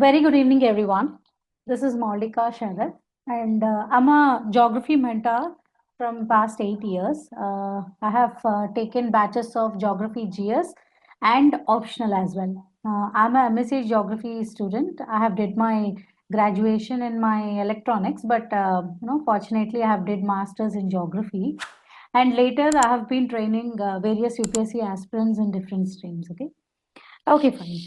Very good evening, everyone. This is Maulika Sharat, and I'm a geography mentor from past 8 years. I have taken batches of geography GS and optional as well. I'm a MSc geography student. I have did my graduation in my electronics, but fortunately, I have did masters in geography, and later I have been training various UPSC aspirants in different streams. Okay, fine.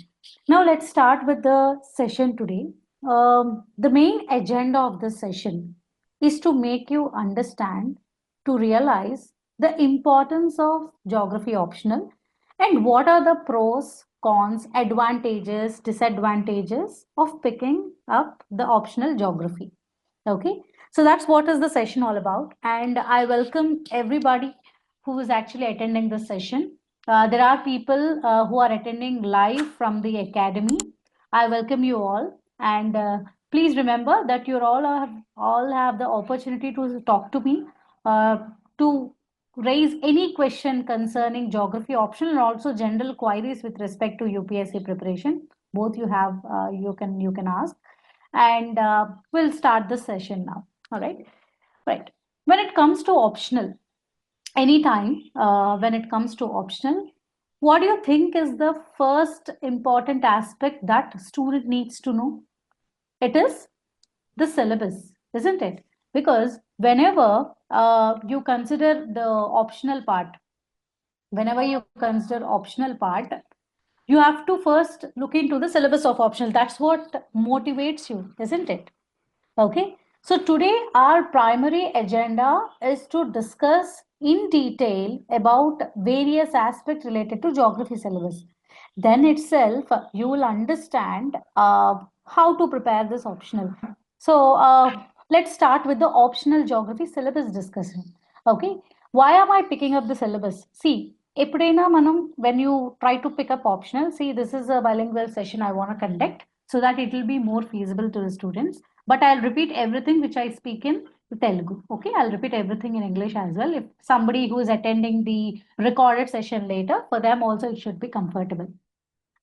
Now let's start with the session today. The main agenda of this session is to make you understand, to realize the importance of geography optional and what are the pros, cons, advantages, disadvantages of picking up the optional geography. Okay, so that's what is the session all about. And I welcome everybody who is actually attending this session. There are people who are attending live from the academy. I welcome you all, and please remember that you all have the opportunity to talk to me, to raise any question concerning geography optional and also general queries with respect to UPSC preparation. Both you can ask, and we'll start the session now. All right, right. When it comes to optional, anytime when it comes to optional, what do you think is the first important aspect that student needs to know? It is the syllabus, isn't it? Because whenever you consider the optional part, whenever you consider optional part, you have to first look into the syllabus of optional. That's what motivates you, isn't it? Okay, so today our primary agenda is to discuss in detail about various aspects related to geography syllabus. Then itself, you will understand how to prepare this optional. So let's start with the optional geography syllabus discussion. Okay, why am I picking up the syllabus? See, ఎప్పుడైనా మనం when you try to pick up optional, see, this is a bilingual session I want to conduct so that it will be more feasible to the students. But I'll repeat everything which I speak in Telugu. Okay, I'll repeat everything in English as well. If somebody who is attending the recorded session later, for them also it should be comfortable.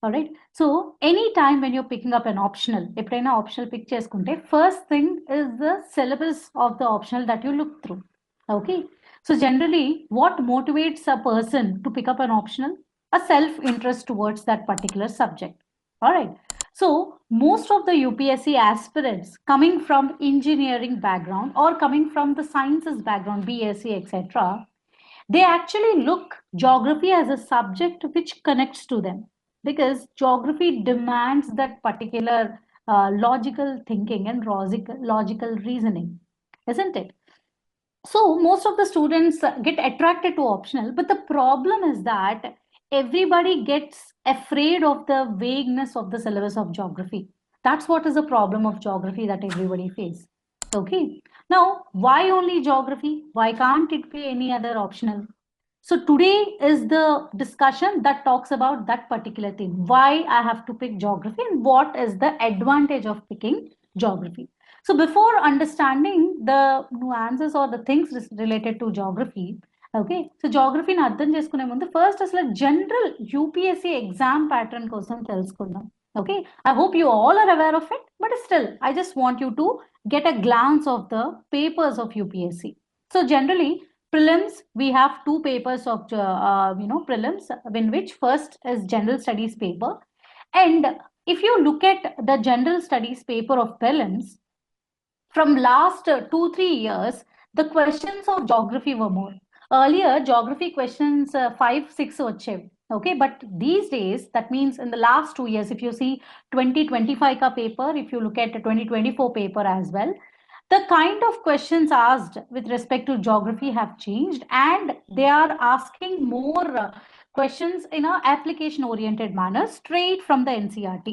All right. So anytime when you're picking up an optional, ఎప్పుడైనా optional pick చేసుకుంటే, first thing is the syllabus of the optional that you look through. Okay. So generally, what motivates a person to pick up an optional? A self-interest towards that particular subject. All right. So most of the UPSC aspirants coming from engineering background or coming from the sciences background, BSc, etc., they actually look geography as a subject which connects to them, because geography demands that particular logical thinking and logical reasoning, isn't it? So most of the students get attracted to optional, but the problem is that everybody gets afraid of the vagueness of the syllabus of geography. That's what is the problem of geography that everybody faces. Okay. Now, why only geography? Why can't it be any other optional? So today is the discussion that talks about that particular thing. Why I have to pick geography and what is the advantage of picking geography. So before understanding the nuances or the things related to geography, okay, so geography ని అర్థం చేసుకునే ముందు first అసలు general UPSC exam pattern కోసం తెలుసుకుందాం. Okay, I hope you all are aware of it, but still I just want you to get a glance of the papers of UPSC. So generally, prelims, we have two papers of prelims, in which first is general studies paper. And if you look at the general studies paper of prelims, from last 2-3 years, the questions of geography were more. Earlier, geography questions 5-6 వచ్చేవి. Okay, but these days, that means in the last 2 years, if you see 2025 ka paper, if you look at the 2024 paper as well, the kind of questions asked with respect to geography have changed, and they are asking more questions in a application oriented manner straight from the NCERT.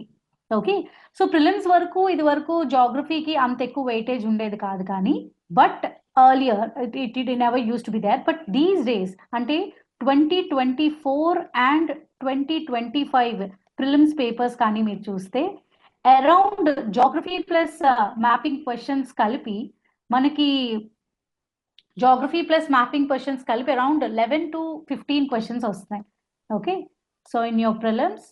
Okay, so prelims వరకు ఇది వరకు జాగ్రఫీకి అంత ఎక్కువ weightage ఉండేది కాదు, కానీ but earlier it never used to be there, but these days అంటే 2024 and 2025 prelims papers కానీ మీరు చూస్తే around geography plus mapping questions కలిపి మనకి జాగ్రఫీ ప్లస్ మ్యాపింగ్ క్వశ్చన్స్ కలిపి అరౌండ్ 11 to 15 క్వశ్చన్స్ వస్తున్నాయి. Okay, so in your prelims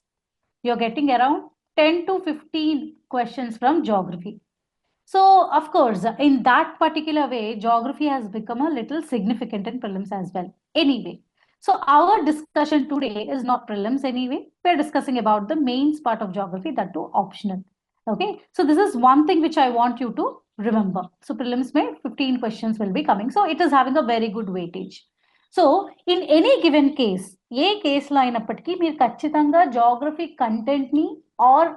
you're getting around 10 to 15 questions from geography. So, of course, in that particular way, geography has become a little significant in prelims as well. Anyway, so our discussion today is not prelims anyway. We're discussing about the mains part of geography, that too optional. Okay, so this is one thing which I want you to remember. So, prelims may 15 questions will be coming. So, it is having a very good weightage. So in any given case ఏ కేసులో అయినప్పటికీ మీరు ఖచ్చితంగా geography కంటెంట్ని or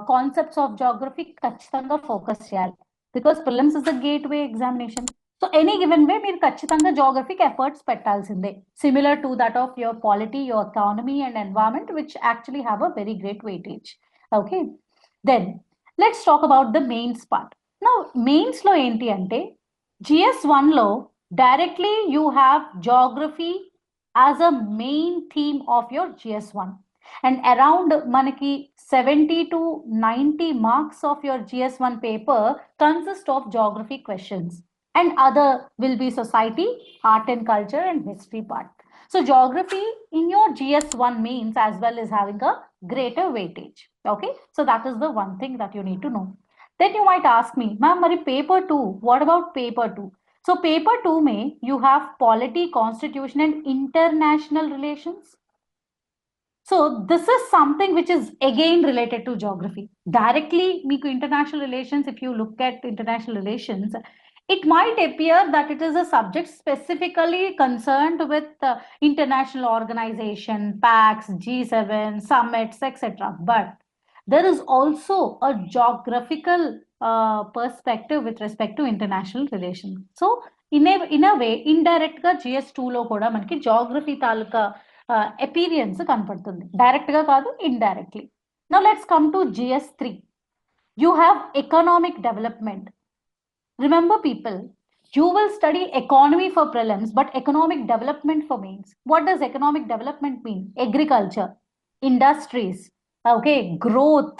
concepts of geography ఖచ్చితంగా focus చేయాలి because prelims is the gateway examination. So any given way మీరు ఖచ్చితంగా జాగ్రఫీకి ఎఫర్ట్స్ పెట్టాల్సిందే, similar to that of your polity, your economy and environment, which actually have a very great weightage. Okay, then let's talk about the mains part. Now మెయిన్స్లో ఏంటి అంటే GS1లో directly you have geography as a main theme of your GS1, and around manaki 70 to 90 marks of your GS1 paper consist of geography questions, and other will be society, art and culture and history part. So geography in your GS1 means as well is having a greater weightage. Okay, so that is the one thing that you need to know. Then you might ask me, ma'am, mari paper 2, what about paper 2? So paper 2 में you have polity, constitution and international relations. So this is something which is again related to geography. Directly meeku international relations, if you look at international relations, it might appear that it is a subject specifically concerned with international organization, pacts, G7, summits, etc. But there is also a geographical perspective with respect to international relations. So in a way indirect గా GS2 లో కూడా మనకి geography తాలూకా appearance కనపడుతుంది, direct గా కాదు, indirectly. Now let's come to GS3. You have economic development. Remember people, you will study economy for prelims but economic development for mains. What does economic development mean? Agriculture, industries, okay, growth,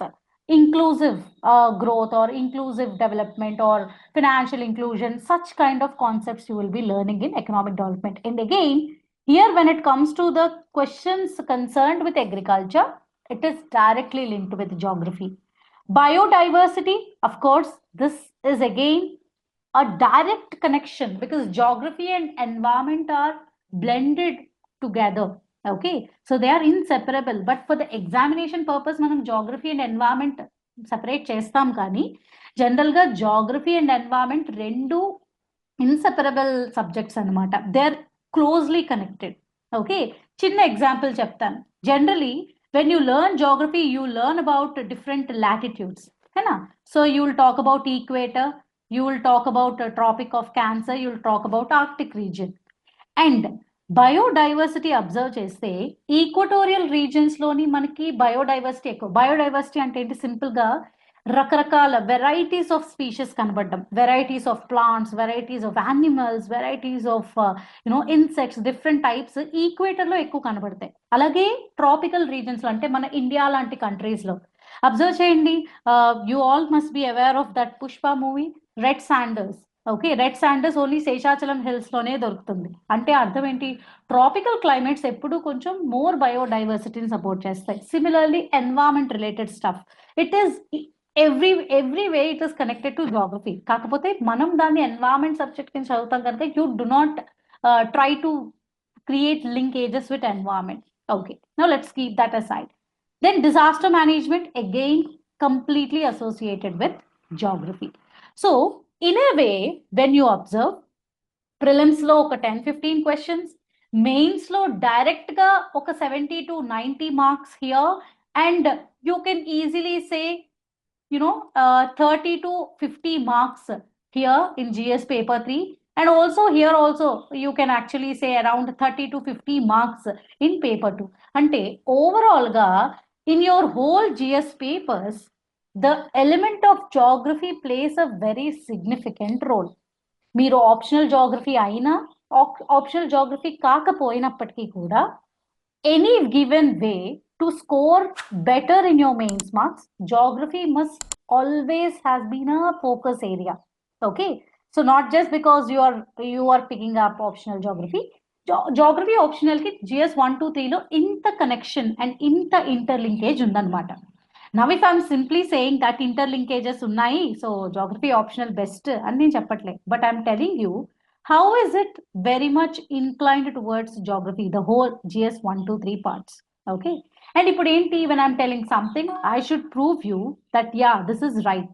inclusive growth or inclusive development or financial inclusion, such kind of concepts you will be learning in economic development. And again, here when it comes to the questions concerned with agriculture, it is directly linked with geography. Biodiversity, of course, this is again a direct connection because geography and environment are blended together. Okay, so they are inseparable, but for the examination purpose manam geography and environment separate chestam kani general ga geography and environment rendu inseparable subjects anamata, they are closely connected. Okay, chinna example cheptanu. Generally when you learn geography you learn about different latitudes, hai na? So you will talk about equator, you will talk about tropic of Cancer, you will talk about Arctic region. And biodiversity observe చేస్తే equatorial reasons లోని మనకి biodiversity ఎక్కువ. Biodiversity అంటే ఏంటి, simple గా రకరకాల varieties of species కనబడడం, varieties of plants, varieties of animals, varieties of insects, different types equator లో ఎక్కువ కనబడతాయి. అలాగే ట్రాపికల్ రీజన్స్ లో అంటే మన ఇండియా లాంటి కంట్రీస్ లో అబ్జర్వ్ చేయండి. You all must be aware of that Pushpa movie, red Sanders. Okay, red Sanders only Seshachalam hills లోనే దొరుకుతుంది. అంటే అర్థం ఏంటి, ట్రాపికల్ క్లైమేట్స్ ఎప్పుడు కొంచెం మోర్ బయోడైవర్సిటీని సపోర్ట్ చేస్తాయి. Similarly environment related stuff, it is every way it is connected to geography. కాకపోతే మనం దాన్ని ఎన్వైరన్మెంట్ సబ్జెక్ట్ కింద చదువుతాం కనుక you do not try to create linkages with environment. Okay, now let's keep that aside. Then disaster management, again completely associated with geography. So in a way when you observe prelims lo oka 10-15 questions, mains lo direct ga oka 70 to 90 marks here, and you can easily say 30 to 50 marks here in GS paper 3, and also here also you can actually say around 30 to 50 marks in paper 2. Ante overall ga in your whole GS papers the element of geography plays a very significant role. మీరు optional geography అయినా optional geography కాకపోయినప్పటికీ కూడా any given way to score better in your mains marks, geography must always has been a focus area. Okay, so not just because you are picking up optional geography, geography optional ki GS 1 2 3 lo inta connection and inta interlinkage undanamata. Now, if I'm simply saying that interlinkages unnai, so geography optional best, but I'm telling you how is it very much inclined towards geography, the whole GS 1, 2, 3 parts. Okay. And when I'm telling something, I should prove you that, yeah, this is right.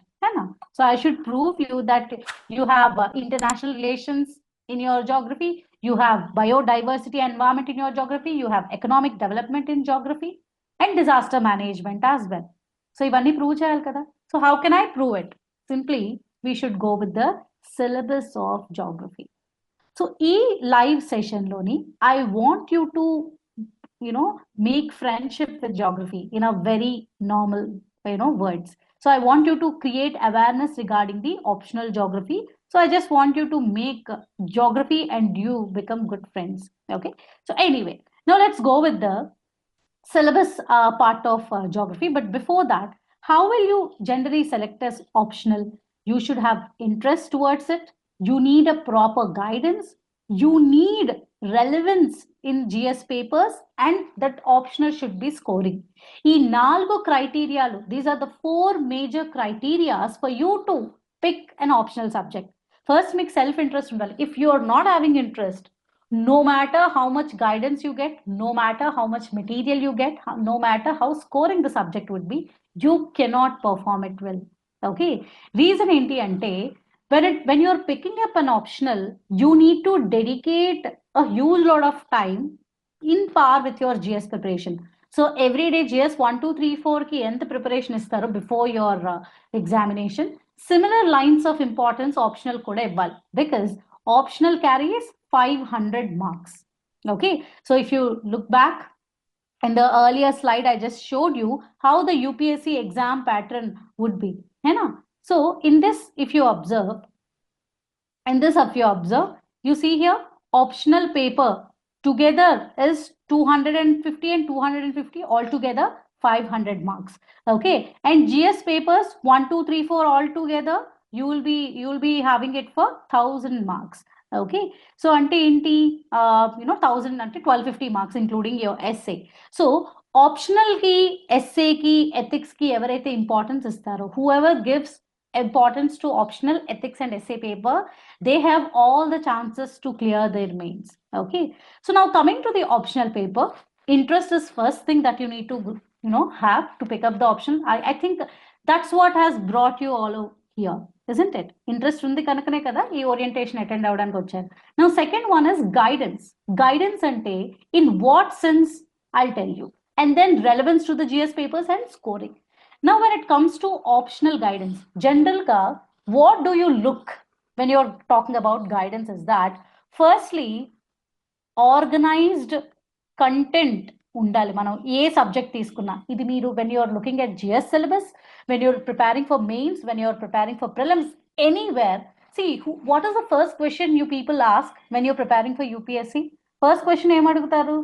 So I should prove you that you have international relations in your geography, you have biodiversity environment in your geography, you have economic development in geography, and disaster management as well. So ఇవన్నీ prove చేయాలి కదా. So how can I prove it? Simply, we should go with the syllabus of geography. So ఈ live session లోని I want you to make friendship with geography in a very normal words. So I want you to create awareness regarding the optional geography. So I just want you to make geography and you become good friends. Okay. So anyway, now let's go with the syllabus part of geography. But before that, how will you generally select as optional? You should have interest towards it. You need a proper guidance. You need relevance in GS papers, and that optional should be scoring. ఈ నాలుగు క్రైటీరియాలు, these are the four major criteria for you to pick an optional subject. First, make self-interest ఉండాలి. If you are not having interest, no matter how much guidance you get, no matter how much material you get, no matter how scoring the subject would be, you cannot perform it well. Okay. Reason enti ante, when you're picking up an optional, you need to dedicate a huge lot of time in par with your GS preparation. So every day GS 1, 2, 3, 4 ki ఎంత preparation istaro before your examination, similar lines of importance optional kuda ఇవ్వాలి, because optional carries 500 marks. Okay, so if you look back in the earlier slide, I just showed you how the UPSC exam pattern would be. So in this, if you observe, you see here optional paper together is 250 and 250, altogether 500 marks. Okay, and GS papers 1, 2, 3, 4 all together, you will be having it for 1000 marks. Okay, so ante enti 1000 ante 1250 marks including your essay. So optional ki, essay ki, ethics ki evaraithe importance istaro, whoever gives importance to optional ethics and essay paper, they have all the chances to clear their mains. Okay, so now coming to the optional paper, interest is first thing that you need to have to pick up the option. I think that's what has brought you all here, isn't it? Interest undi kanakane kada ee orientation attend avvadaniki vacharu. Now second one is guidance ante in what sense, I'll tell you, and then relevance to the GS papers and scoring. Now when it comes to optional guidance, general ka what do you look when you're talking about guidance is that firstly organized content undali. Manam A subject తీసుకున్నా ఇది మీరు when you are looking at GS syllabus, when you're preparing for mains, when you're preparing for prelims, anywhere, see what is the first question you people ask when you're preparing for UPSC? First question ఏం అడుగుతారు?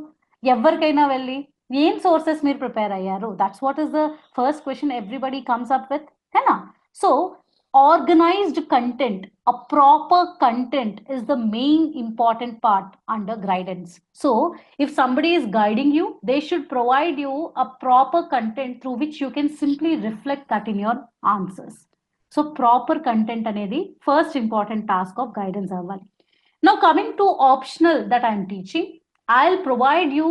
ఎవరికైనా వెళ్ళి ఏం sources మీరు prepare అయ్యారు? That's what is the first question everybody comes up with. So organized content, a proper content is the main important part under guidance. So if somebody is guiding you, they should provide you a proper content through which you can simply reflect that in your answers. So proper content anedi first important task of guidance avali. Now coming to optional that I am teaching, I'll provide you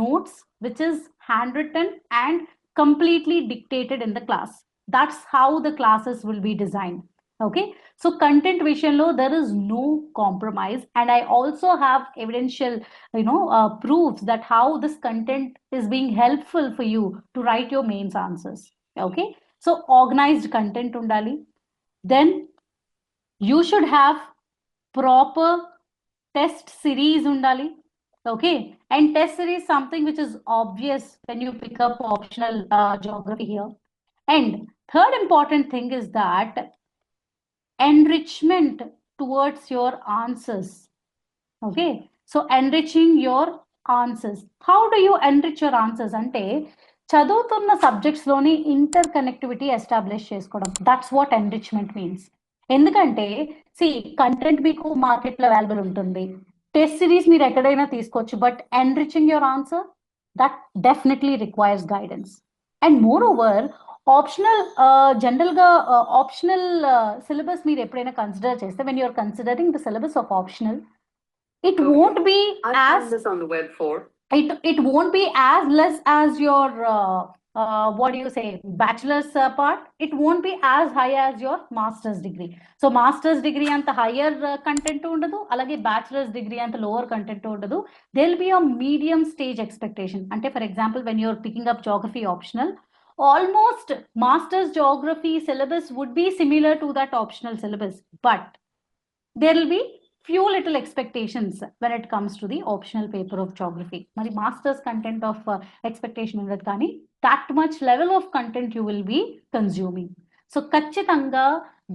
notes which is handwritten and completely dictated in the class. That's how the classes will be designed. Okay, so content visionlo there is no compromise, and I also have evidential proofs that how this content is being helpful for you to write your mains answers. Okay, so organized content undali. Then you should have proper test series undali. Okay, and test series something which is obvious when you pick up optional geography here. And third important thing is that enrichment towards your answers. Okay, so enriching your answers. How do you enrich your answers? Ante చదువుతున్న subjects లోని inter connectivity establish చేసుకోవడం. That's what enrichment means. ఎందుకంటే content మీకు మార్కెట్లో available ఉంటుంది, test series మీరు ఎక్కడైనా తీసుకోవచ్చు, but enriching your answer, that definitely requires guidance. And moreover, General optional syllabus మీరు ఎప్పుడైనా కన్సిడర్ చేస్తే when you are considering the syllabus of optional, it won't be I as found this on the web for. it won't be as less as your what do you say, bachelor's part. It won't be as high as your master's degree. So master's degree anta higher content ఉండదు, అలాగే bachelor's degree anta lower content ఉండదు. There'll be a medium stage expectation. Ante for example, when you're picking up geography optional, almost master's geography syllabus would be similar to that optional syllabus, but there will be few little expectations when it comes to the optional paper of geography. Mari master's content of expectation ఉండదు, కానీ that much level of content you will be consuming. So ఖచ్చితంగా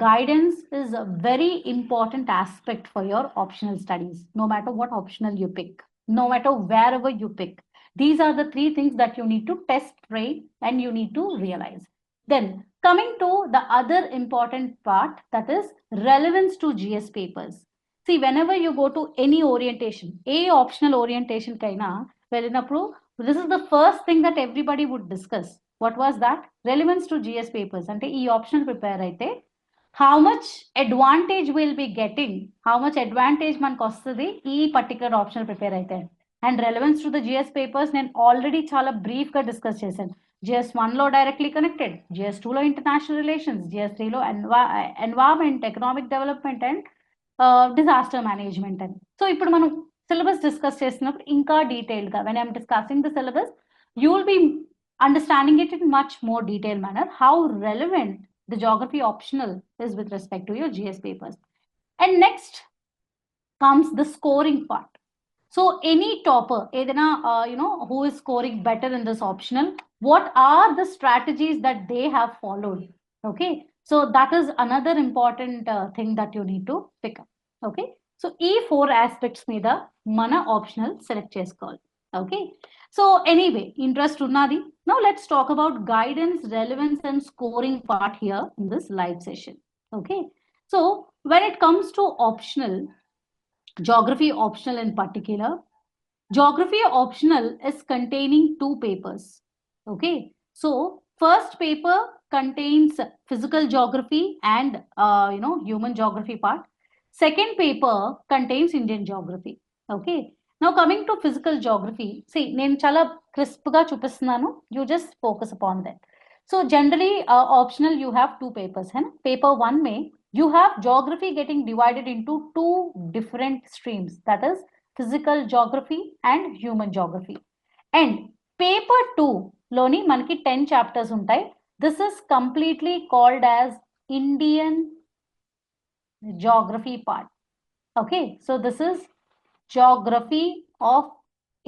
guidance is a very important aspect for your optional studies, no matter what optional you pick, no matter wherever you pick. These are the three things that you need to test, try, and you need to realize. Then coming to the other important part, that is relevance to GS papers. See, whenever you go to any orientation, a optional orientation kaina velinappudu, this is the first thing that everybody would discuss. What was that? Relevance to GS papers. Ante ee optional prepare aithe how much advantage we'll be getting, how much advantage మనకు వస్తుంది ఈ particular optional prepare అయితే. And relevance to the GS papers నేను already చాలా brief గా discuss చేశాను. GS1 లో directly connected, GS2 లో ఇంటర్నేషనల్ రిలేషన్స్, GS3 లో environment, economic development and disaster management అని. సో ఇప్పుడు మనం సిలబస్ డిస్కస్ చేసినప్పుడు ఇంకా డీటెయిల్డ్ గా when I'm discussing the syllabus, you will be understanding it in much more detailed manner how relevant the geography optional is with respect to your GS papers. And next comes the scoring part. So any topper, edana who is scoring better in this optional, what are the strategies that they have followed? Okay, so that is another important thing that you need to pick up. Okay, so e four aspects మీద మన optional select చేసుకోవాలి. Okay, so anyway, interest unnadi. Now let's talk about guidance, relevance and scoring part here in this live session. Okay, so when it comes to optional, geography optional in particular, geography optional is containing two papers. Okay, so first paper contains physical geography and human geography part. Second paper contains Indian geography. Okay, now coming to physical geography, see నేను చాలా crisp గా చూపిస్తున్నాను, you just focus upon that. So generally optional you have two papers, है ना. Paper 1 में you have geography getting divided into two different streams, that is physical geography and human geography. And paper 2 లోని మనకి 10 chapters ఉంటాయి. This is completely called as Indian geography part. Okay, so this is geography of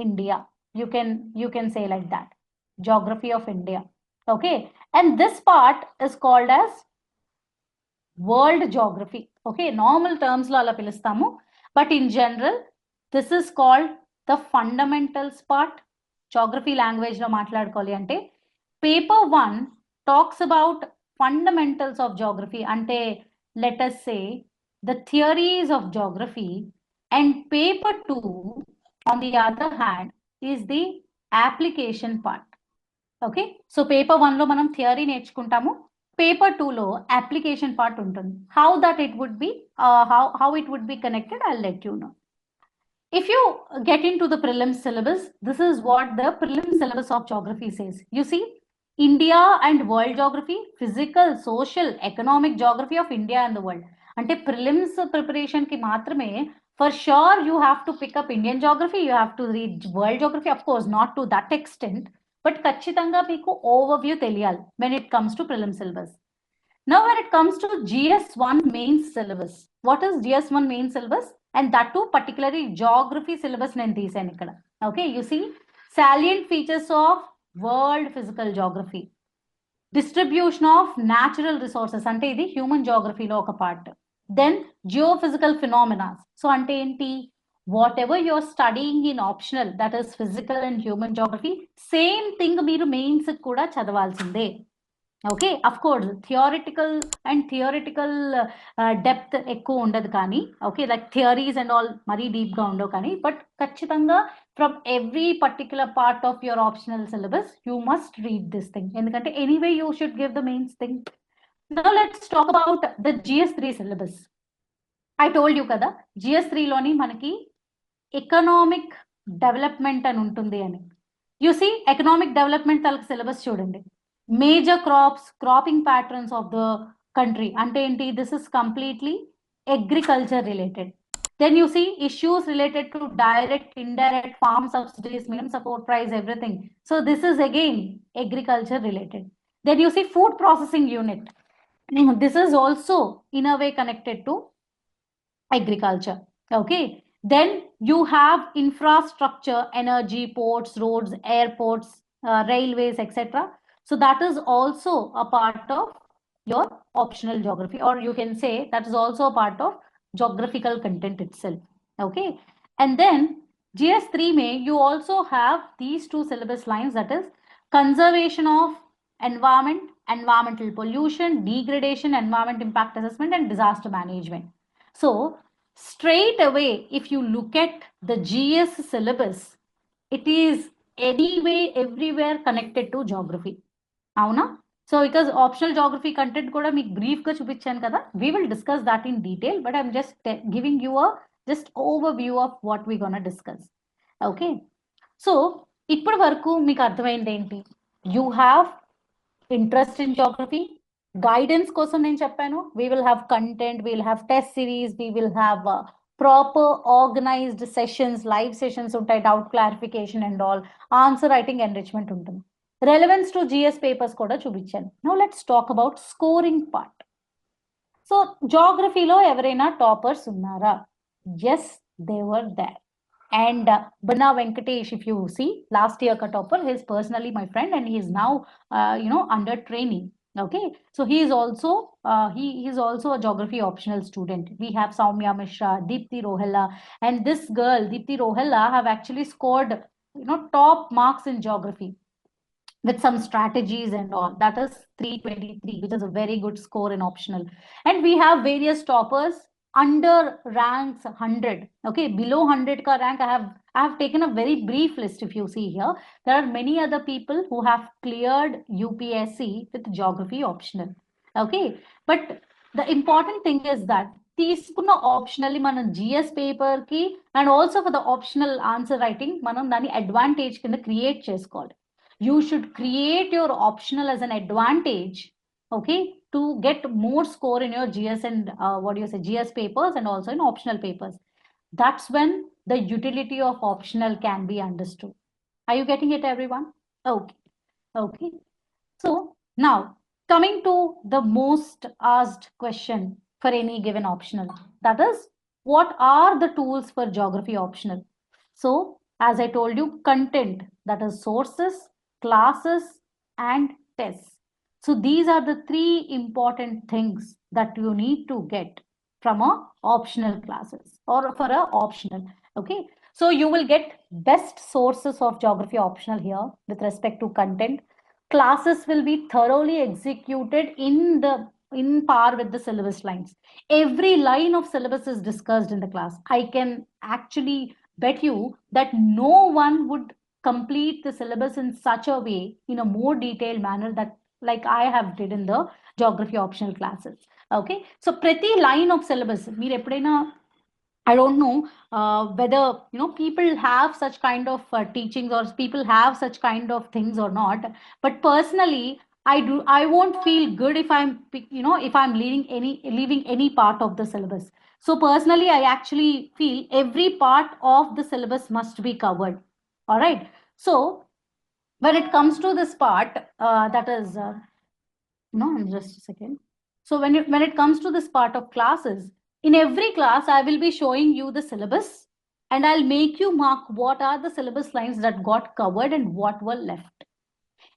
India. You can say like that, geography of India. Okay, and this part is called as world geography. Okay, normal terms lo ala pilustamu, but in general this is called the fundamentals part. Geography language lo మాట్లాడుకోవాలి అంటే paper 1 talks about fundamentals of geography, ante let us say the theories of geography, and paper 2 on the other hand is the application part. Okay, so paper 1 లో మనం theory నేర్చుకుంటాము, paper 2 లో application part ఉంటుంది. How that it would be how it would be connected, I'll let you know. If you get into the prelims syllabus, this is what the prelims syllabus of geography says. You see, India and world geography, physical, social, economic geography of India and the world. Ante prelims preparation ki maatrame, for sure you have to pick up Indian geography, you have to read world geography, of course not to that extent, but ఖచ్చితంగా మీకు overview తెలియాలి when it comes to prelim syllabus. Now when it comes to GS1 main syllabus, what is GS1 main syllabus? And that too particularly geography syllabus నేను తీసాను ఇక్కడ. Okay, you see salient features of world physical geography, distribution of natural resources, ante ఇది human geography లో ఒక part. Then geophysical phenomena, so ante enti, whatever you're studying in optional, that is physical and human geography, same thing మీరు mains కూడా చదవాల్సిందే. Okay of course theoretical depth ఎక్కువ ఉండదు కానీ okay like theories and all మరీ డీప్గా ఉండవు కానీ బట్ ఖచ్చితంగా from every particular part of your optional syllabus you must read this thing ఎందుకంటే anyway you should give the mains thing now let's talk about the GS3 syllabus I told you కదా GS3లోని మనకి economic development అని ఉంటుంది అని you see economic development తలకి syllabus చూడండి major cropping patterns of the country అంటే ఏంటి this is completely agriculture related then you see issues related to direct indirect farm subsidies minimum support price everything so this is again agriculture related then you see food processing unit this is also in a way connected to agriculture okay then you have infrastructure energy ports roads airports railways etc so that is also a part of your optional geography or you can say that is also a part of geographical content itself okay and then GS3 may you also have these two syllabus lines that is conservation of environment environmental pollution degradation environment impact assessment and disaster management so straight away, if you look at the GS syllabus, it is anyway everywhere connected to geography. Avuna? So because optional geography content kuda meek brief ga chupichanu kada, we will discuss that in detail, but I'm just giving you a just overview of what we're gonna discuss. Okay. So ఇప్పటి వరకు మీకు అర్థమైంది ఏంటి you have interest in geography guidance కోసం నేను చెప్పాను we will have content we will have test series we will have proper organised sessions live sessions ఉంటాయి doubt clarification and all answer writing enrichment ఉంటుంది రెలవెన్స్ టు జిఎస్ పేపర్స్ కూడా చూపించాను now let's talk about scoring part so జాగ్రఫీలో ఎవరైనా toppers ఉన్నారా yes they were there and Bana Venkatesh, if you see, last year cut topper, he is personally my friend and he is now, under training. Okay, so he is also he is also a geography optional student. We have Soumya Mishra, Deepthi Rohella, and this girl Deepthi Rohella have actually scored top marks in geography with some strategies and all. That is 323, which is a very good score in optional. And we have various toppers under ranks 100. Okay, below 100 ka rank, I have taken a very brief list. If you see here, there are many other people who have cleared UPSC with geography optional. Okay, but the important thing is that తీసుకున్న ఆప్షనల్లీ మనం GS paper కి and also for the optional answer writing మనం దాన్ని advantage కింద create చేసుకోవాలి you should create your optional as an advantage okay to get more score in your GS and what do you say GS papers and also in optional papers that's when the utility of optional can be understood are you getting it everyone okay so now coming to the most asked question for any given optional that is what are the tools for geography optional so as I told you content that is sources classes and tests so these are the three important things that you need to get from a optional classes or for a optional okay so you will get best sources of geography optional here with respect to content classes will be thoroughly executed in par with the syllabus lines every line of syllabus is discussed in the class I can actually bet you that no one would complete the syllabus in such a way in a more detailed manner that like I have did in the geography optional classes okay so prati line of syllabus meer eppudaina I don't know whether people have such kind of teachings or people have such kind of things or not but personally I won't feel good if I'm if I'm leaving any part of the syllabus so personally I actually feel every part of the syllabus must be covered all right so when it comes to this part that is no just a second so when it comes to this part of classes in every class I will be showing you the syllabus and I'll make you mark what are the syllabus lines that got covered and what were left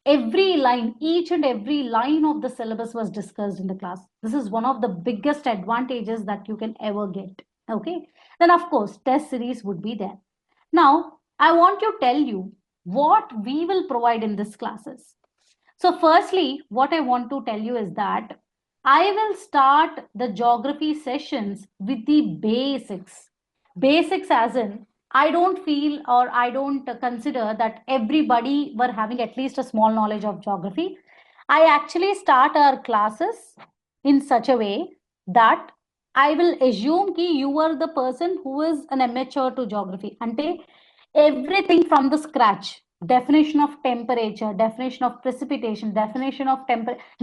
every line each and every line of the syllabus was discussed in the class this is one of the biggest advantages that you can ever get okay then of course test series would be there now I want to tell you what we will provide in this classes So firstly, what I want to tell you is that I will start the geography sessions with the basics. Basics as in, I don't feel or I don't consider that everybody were having at least a small knowledge of geography. I actually start our classes in such a way that I will assume that you are the person who is an amateur to geography. Ante everything from the scratch. Definition of temperature, definition of precipitation, definition of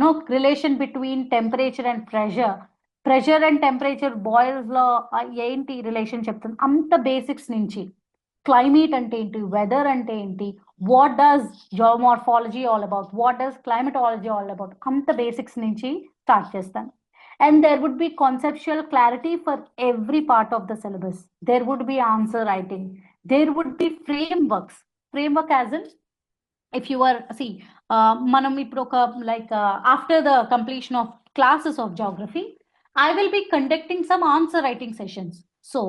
no relation between temperature and pressure. Pressure and temperature boils law ఏంటి relation చెప్తుంది అంత basics నుంచి climate అంటే ఏంటి weather అంటే ఏంటి what does geomorphology all about what does climatology all about అంత basics నుంచి స్టార్ట్ చేస్తాను and there would be conceptual clarity for every part of the syllabus. There would be answer writing. There would be frameworks. Framework as in, if you are, see, manam ippudu oka like after the completion of classes of geography, I will be conducting some answer writing sessions. So,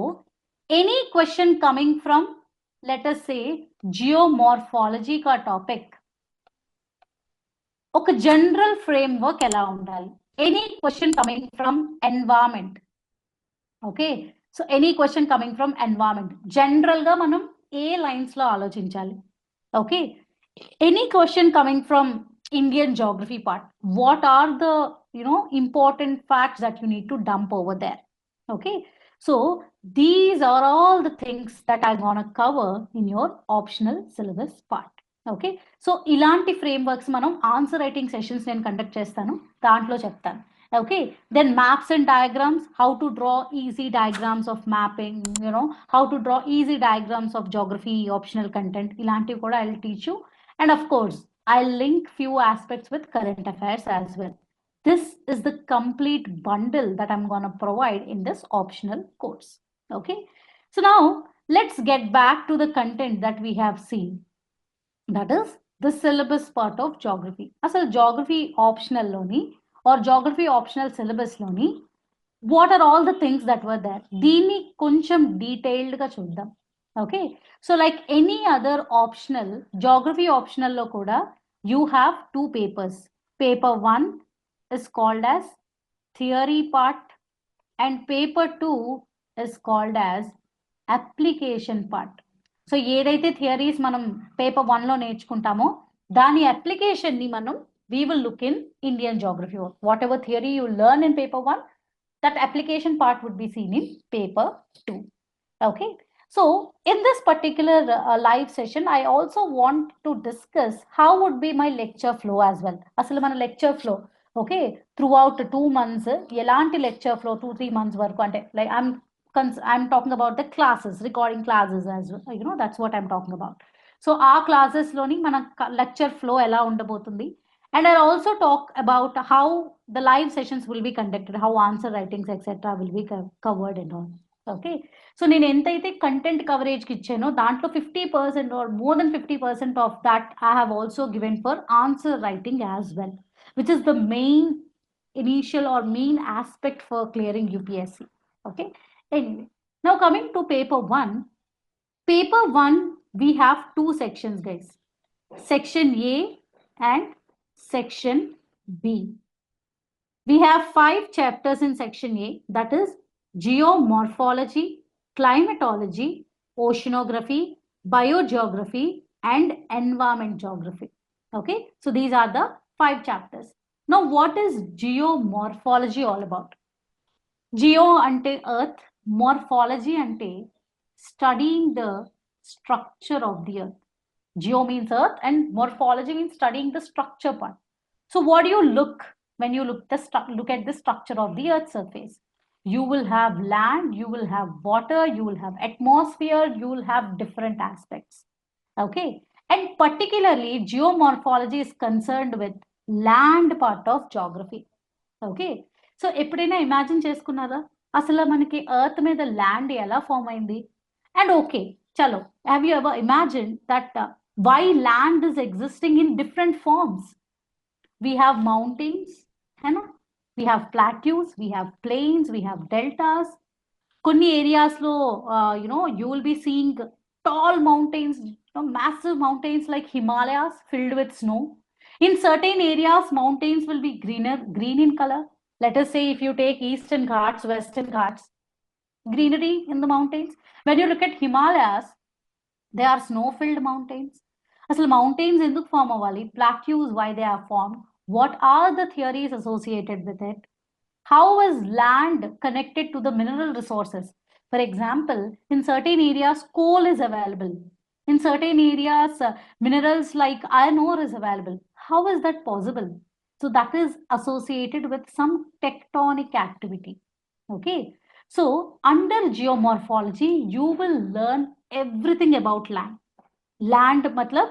any question coming from, let us say, geomorphology ka topic, ఒక general framework ఎలా ఉండాలి any question coming from environment okay so any question coming from environment general గా మనం ఏ lines లో ఆలోచించాలి okay any question coming from Indian geography part, what are the important facts that you need to dump over there? Okay, so these are all the things that I'm gonna cover in your optional syllabus part. Okay so ఇలాంటి frameworks మనం answer writing sessions నేను conduct చేస్తాను దాంట్లో చెప్తాను okay then maps and diagrams how to draw easy diagrams of mapping how to draw easy diagrams of geography optional content ఇలాంటివి కూడా I will teach you and of course I'll link few aspects with current affairs as well. This is the complete bundle that I'm going to provide in this optional course. Okay, so now let's get back to the content that we have seen, that is the syllabus part of geography. Asal geography optional loni or geography optional syllabus loni what are all the things that were there దీన్ని కొంచెం detailed గా చూద్దాం okay so like any other optional geography optional lo kuda you have two papers. Paper 1 is called as theory part and paper 2 is called as application part. So ఏదైతే theories మనం paper 1 లో నేర్చుకుంటామో దాని application ని మనం we will look in Indian geography. Whatever theory you learn in paper 1, that application part would be seen in paper 2. Okay, so in this particular live session I also want to discuss how would be my lecture flow as well. Asalu mana lecture flow okay throughout 2 months elanti lecture flow 2-3 months varaku ante like I'm talking about the classes, recording classes as well, that's what I'm talking about. So our classes loni mana lecture flow ela undabotundi. And I'll also talk about how the live sessions will be conducted, how answer writings, etc. will be covered and all. Okay. So నేను ఎంతైతే content coverage కి ఇచ్చానో దాంట్లో 50% or more than 50% of that I have also given for answer writing as well, which is the main initial or main aspect for clearing UPSC. Okay. Anyway, now coming to paper 1. Paper 1 we have two sections, guys. Section A and Section B. We have 5 chapters in Section A, that is geomorphology, climatology, oceanography, biogeography, and environment geography. Okay, so these are the 5 chapters. Now, what is geomorphology all about? Geo ante earth, morphology ante studying the structure of the earth. Geo means earth and morphology means studying the structure part. So what do you look when you look at the structure of the earth's surface? You will have land, you will have water, you will have atmosphere, you will have different aspects. Okay, and particularly geomorphology is concerned with land part of geography. Okay, so ఎప్పుడైనా imagine చేసుకున్నారా అసలు మనకి earth మీద land ఎలా form అయింది? And okay, chalo, have you ever imagined that why land is existing in different forms? We have mountains, we have plateaus, we have plains, we have deltas. కొన్ని areas lo you will be seeing tall mountains, massive mountains like Himalayas filled with snow. In certain areas, mountains will be green in color. Let us say if you take Eastern Ghats, Western Ghats, greenery in the mountains. When you look at Himalayas, they are snow-filled mountains. అసలు mountains ఎందుకు form అవ్వాలి? Plateaus, why they are formed? What are the theories associated with it? How is land connected to the mineral resources? For example, in certain areas, coal is available. In certain areas, minerals like iron ore is available. How is that possible? So that is associated with some tectonic activity. Okay. So under geomorphology, you will learn everything about land. Land matlab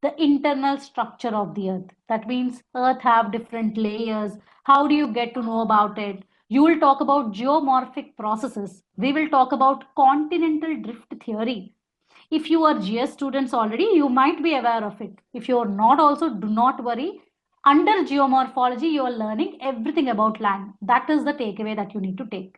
the internal structure of the earth. That means earth have different layers. How do you get to know about it? You will talk about geomorphic processes. We will talk about continental drift theory. If you are GS students already, you might be aware of it. If you are not also, do not worry. Under geomorphology, you are learning everything about land. That is the takeaway that you need to take.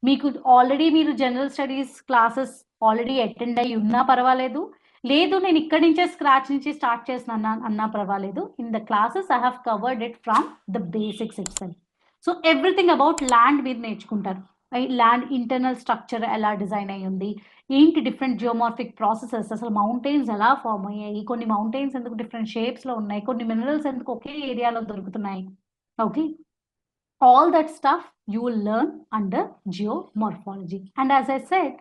మీకు already మీరు general studies classes already attend అయ్యి ఉన్నా పర్వాలేదు, లేదు నేను ఇక్కడి నుంచే scratch నుంచి స్టార్ట్ చేసిన అన్నా పర్వాలేదు. In the classes I have covered it from the basics itself. So everything about land మీరు నేర్చుకుంటారు. ల్యాండ్ ఇంటర్నల్ స్ట్రక్చర్ ఎలా డిజైన్ అయ్యి ఉంది, ఏంటి డిఫరెంట్ జియోమార్ఫిక్ ప్రాసెసెస్, అసలు మౌంటైన్స్ ఎలా ఫామ్ అయ్యాయి, కొన్ని మౌంటైన్స్ ఎందుకు డిఫరెంట్ షేప్స్ లో ఉన్నాయి, కొన్ని మినరల్స్ ఎందుకు ఒకే ఏరియాలో దొరుకుతున్నాయి. Okay, all that stuff you will learn under geomorphology. And as I said,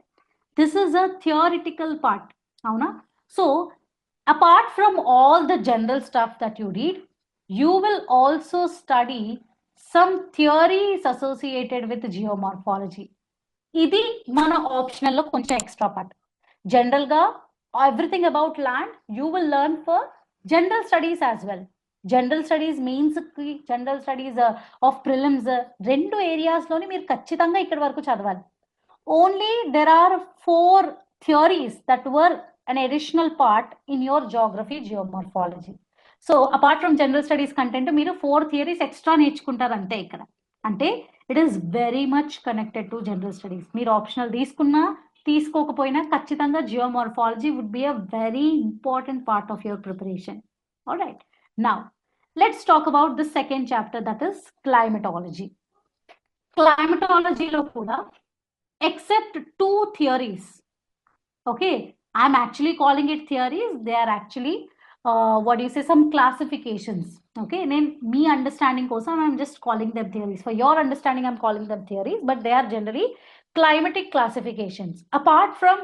this is a theoretical part. Avuna? So apart from all the general stuff that you read, you will also study some theories associated with geomorphology. Idi mana optional lo koncha extra part. General ga everything about land you will learn for general studies as well. General studies mains కి, general studies of prelims రెండు areas లోని మీరు ఖచ్చితంగా ఇక్కడ వరకు చదవాలి. Only there are 4 theories that were an additional part in your geography geomorphology. So apart from general studies content మీరు 4 theories extra నేర్చుకుంటారు అంతే ఇక్కడ. అంటే it is very much connected to general studies. మీరు ఆప్షనల్ తీసుకున్నా తీసుకోకపోయినా ఖచ్చితంగా geomorphology would be a very important part of your preparation. Alright, now let's talk about the second chapter, that is climatology. Climatology lo kuda except 2 theories. Okay, I'm actually calling it theories. They are actually what do you say, some classifications. Okay, then me understanding kosam I'm just calling them theories. For your understanding I'm calling them theories, but they are generally climatic classifications. Apart from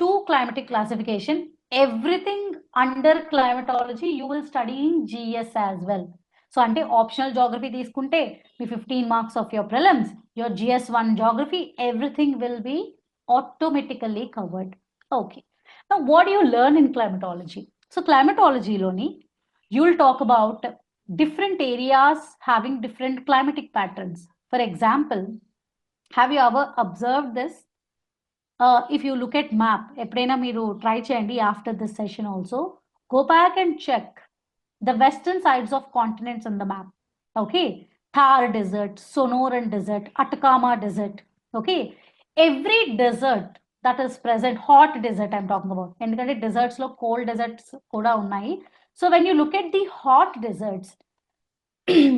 2 climatic classification, everything under climatology you will study in GS as well. So ante optional geography తీసుకుంటే మీ 15 marks of your prelims, your GS1 geography, everything will be automatically covered. Okay, now what do you learn in climatology? So climatology loni you will talk about different areas having different climatic patterns. For example, have you ever observed this? If you look at map, ఎప్పుడైనా మీరు try చేయండి after this session also, go back and check the western sides of continents on the map. Okay, Thar desert, Sonoran desert, Atacama desert. Okay, every desert that is present, hot desert I'm talking about, ఎందుకంటే deserts లో cold deserts కూడా ఉన్నాయి. So when you look at the hot deserts,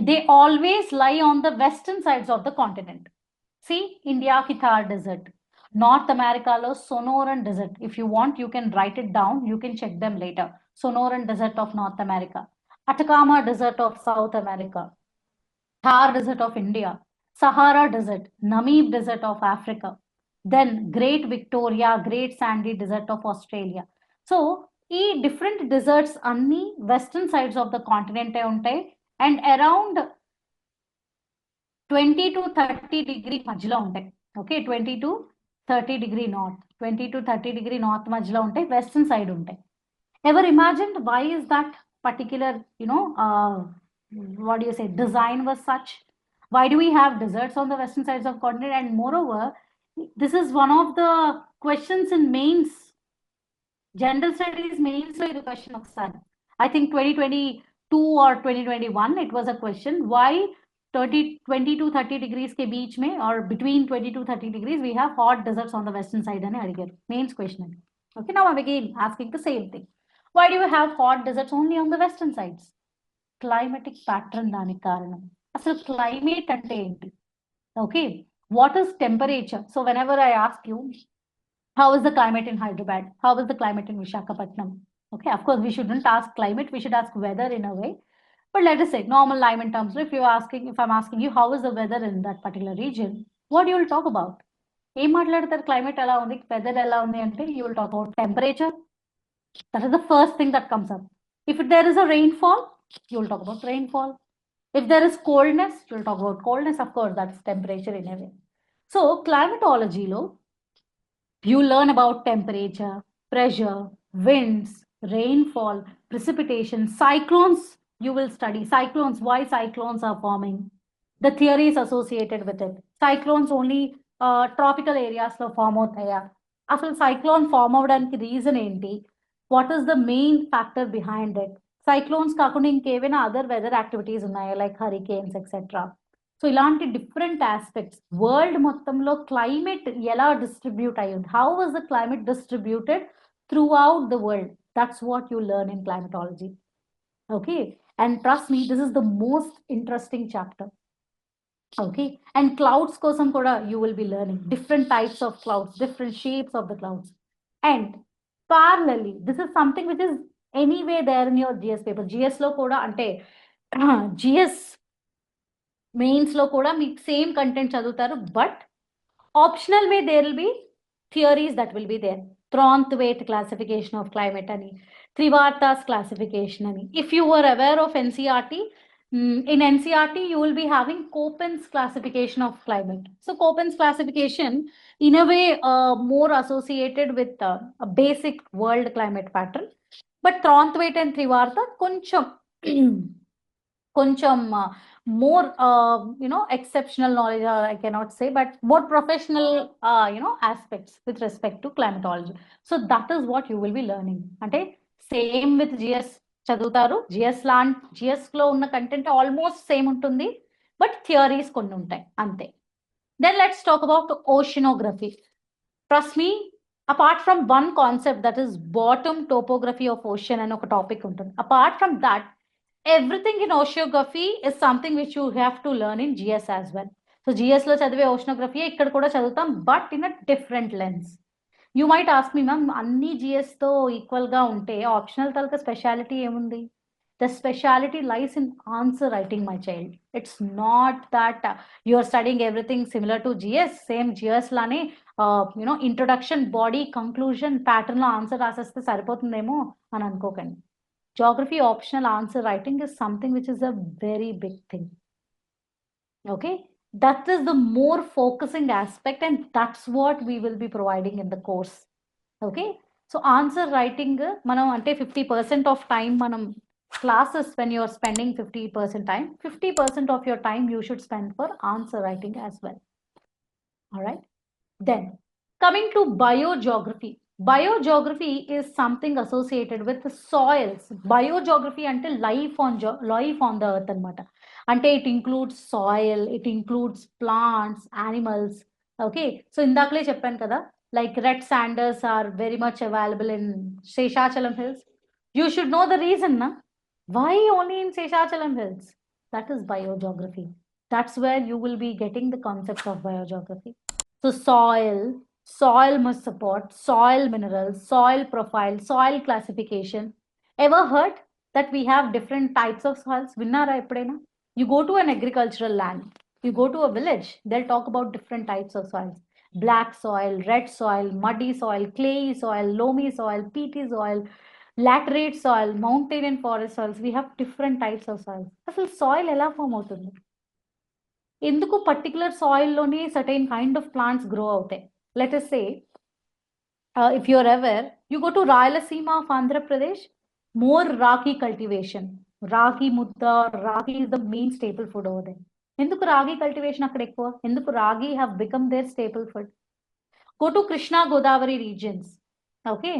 they always lie on the western sides of the continent. See, India ki Thar desert, North America lo Sonoran desert. If you want, you can write it down. You can check them later. Sonoran desert of North America, Atacama desert of South America, Thar desert of India, Sahara desert, Namib desert of Africa, then Great Victoria, Great Sandy desert of Australia. So, ఈ different deserts అన్ని western sides of the continent ఉంటాయి, and around 20 to 30 degree మధ్యలో ఉంటాయి. Okay, 20 to 30 degree north, 20 to 30 degree north మధ్యలో ఉంటాయి, western side ఉంటాయి. Ever imagined why is that particular, what do you say, design was such? Why do we have deserts on the western sides of continent? And moreover, this is one of the questions in mains, general studies mains lo idu question ఒకసారి. I think 2022 or 2021 it was a question, why 20 to 30 degrees के बीच में or between 20 to 30 degrees we have hot deserts on the western side అని అడిగారు, mains question అని. Okay, now I'm again asking the same thing. Why do you have hot deserts only on the western sides? Climatic pattern దానికి కారణం. అసలు climate అంటే ఏంటి? Okay, what is temperature? So when ever I ask you, how is the climate in Hyderabad? How is the climate in Visakhapatnam? Okay, of course, we shouldn't ask climate, we should ask weather in a way. But let us say, normal layman terms, if I'm asking you, how is the weather in that particular region, what you will talk about? ఏం మాట్లాడతారు? Climate ఎలా ఉంది, weather ఎలా ఉంది అంటే you will talk about temperature. That is the first thing that comes up. If there is a rainfall, you will talk about rainfall. If there is coldness, you will talk about coldness. Of course, that's temperature in a way. So climatology lo you learn about temperature, pressure, winds, rainfall, precipitation, cyclones. You will study cyclones, why cyclones are forming, the theories associated with it. Cyclones only tropical areas లో form అవుతాయా? అసలు cyclone form అవడానికి reason ఏంటి? What is the main factor behind it? Cyclones కాకుండా ఇంకేమైనా other weather activities ఉన్నాయా, like Hurricanes etcetera? So ఇలాంటి different aspects, world మొత్తంలో క్లైమేట్ ఎలా డిస్ట్రిబ్యూట్ అయ్యింది, how was the climate distributed through out the world, that's what you learn in climatology. Okay, and trust me, this is the most interesting chapter. Okay, and clouds kosam kuda you will be learning different types of clouds, different shapes of the clouds. And parallelly, this is something which is anyway there in your GS paper. GS lo kuda ante GS mains lo kuda meek same content చదువుతారు, but optional way there will be theories that will be there. Thornthwaite classification of climate ani, Trivarta's classification ani. If you were aware of NCERT, in NCERT you will be having Köppen's classification of climate. So Köppen's classification in a way more associated with a basic world climate pattern, but Thornthwaite and Trivarta కొంచెం more exceptional knowledge, or I cannot say, but more professional aspects with respect to climatology. So that is what you will be learning. Ante same with GS చదువుతారు, GS లో ఉన్న content almost same ఉంటుంది, but theories కొన్ని ఉంటాయి అంతే. Then let's talk about oceanography. Trust me, apart from one concept, that is bottom topography of ocean and oka topic ఉంటుంది, apart from that, everything in oceanography is something which you have to learn in GS as well. So GS lo చదివే oceanography ikkada kuda chaduvutam, but in a different lens. You might ask me, ma'am, anni GS తో equal గా ఉంటే optional తాలూకా speciality ఏముంది? The speciality lies in answer writing, my child. It's not that you are studying everything similar to GS, same GS lane introduction, body, conclusion, pattern లో answer రాసేస్తే సరిపోతుందేమో అని అనుకోకండి. Geography optional answer writing is something which is a very big thing. Okay, that is the more focusing aspect, and that's what we will be providing in the course. Okay, so answer writing manam ante 50% of time manam classes, when you are spending 50% time, 50% of your time you should spend for answer writing as well. All right, then coming to biogeography. Biogeography is something associated with the soils. Biogeography ante life on the earth anamata. Ante it includes soil, it includes plants, animals. Okay, so indakle cheppanu kada, like red sanders are very much available in Seshachalam hills. You should know the reason, na? Why only in Seshachalam hills? That is biogeography. That's where you will be getting the concept of biogeography. So soil must support, soil minerals, soil profile, soil classification. Ever heard that we have different types of soils? Vinnara eppudaina? You go to an agricultural land, you go to a village, they'll talk about different types of soils. Black soil, red soil, muddy soil, clayey soil, loamy soil, peaty soil, laterite soil, mountain and forest soils. We have different types of soils. Asalu soil ela form avutundi? ఎందుకు particular సాయిల్లోనే certain kind of plants grow అవుతాయి? Let us say, if you're aware, you go to Rayalaseema of Andhra Pradesh, more ragi cultivation. Ragi mudda, ragi is the main staple food over there. ఎందుకు ragi cultivation అక్కడ ఎక్కువ? ఎందుకు ragi have become their staple food? Go to Krishna Godavari regions. Okay,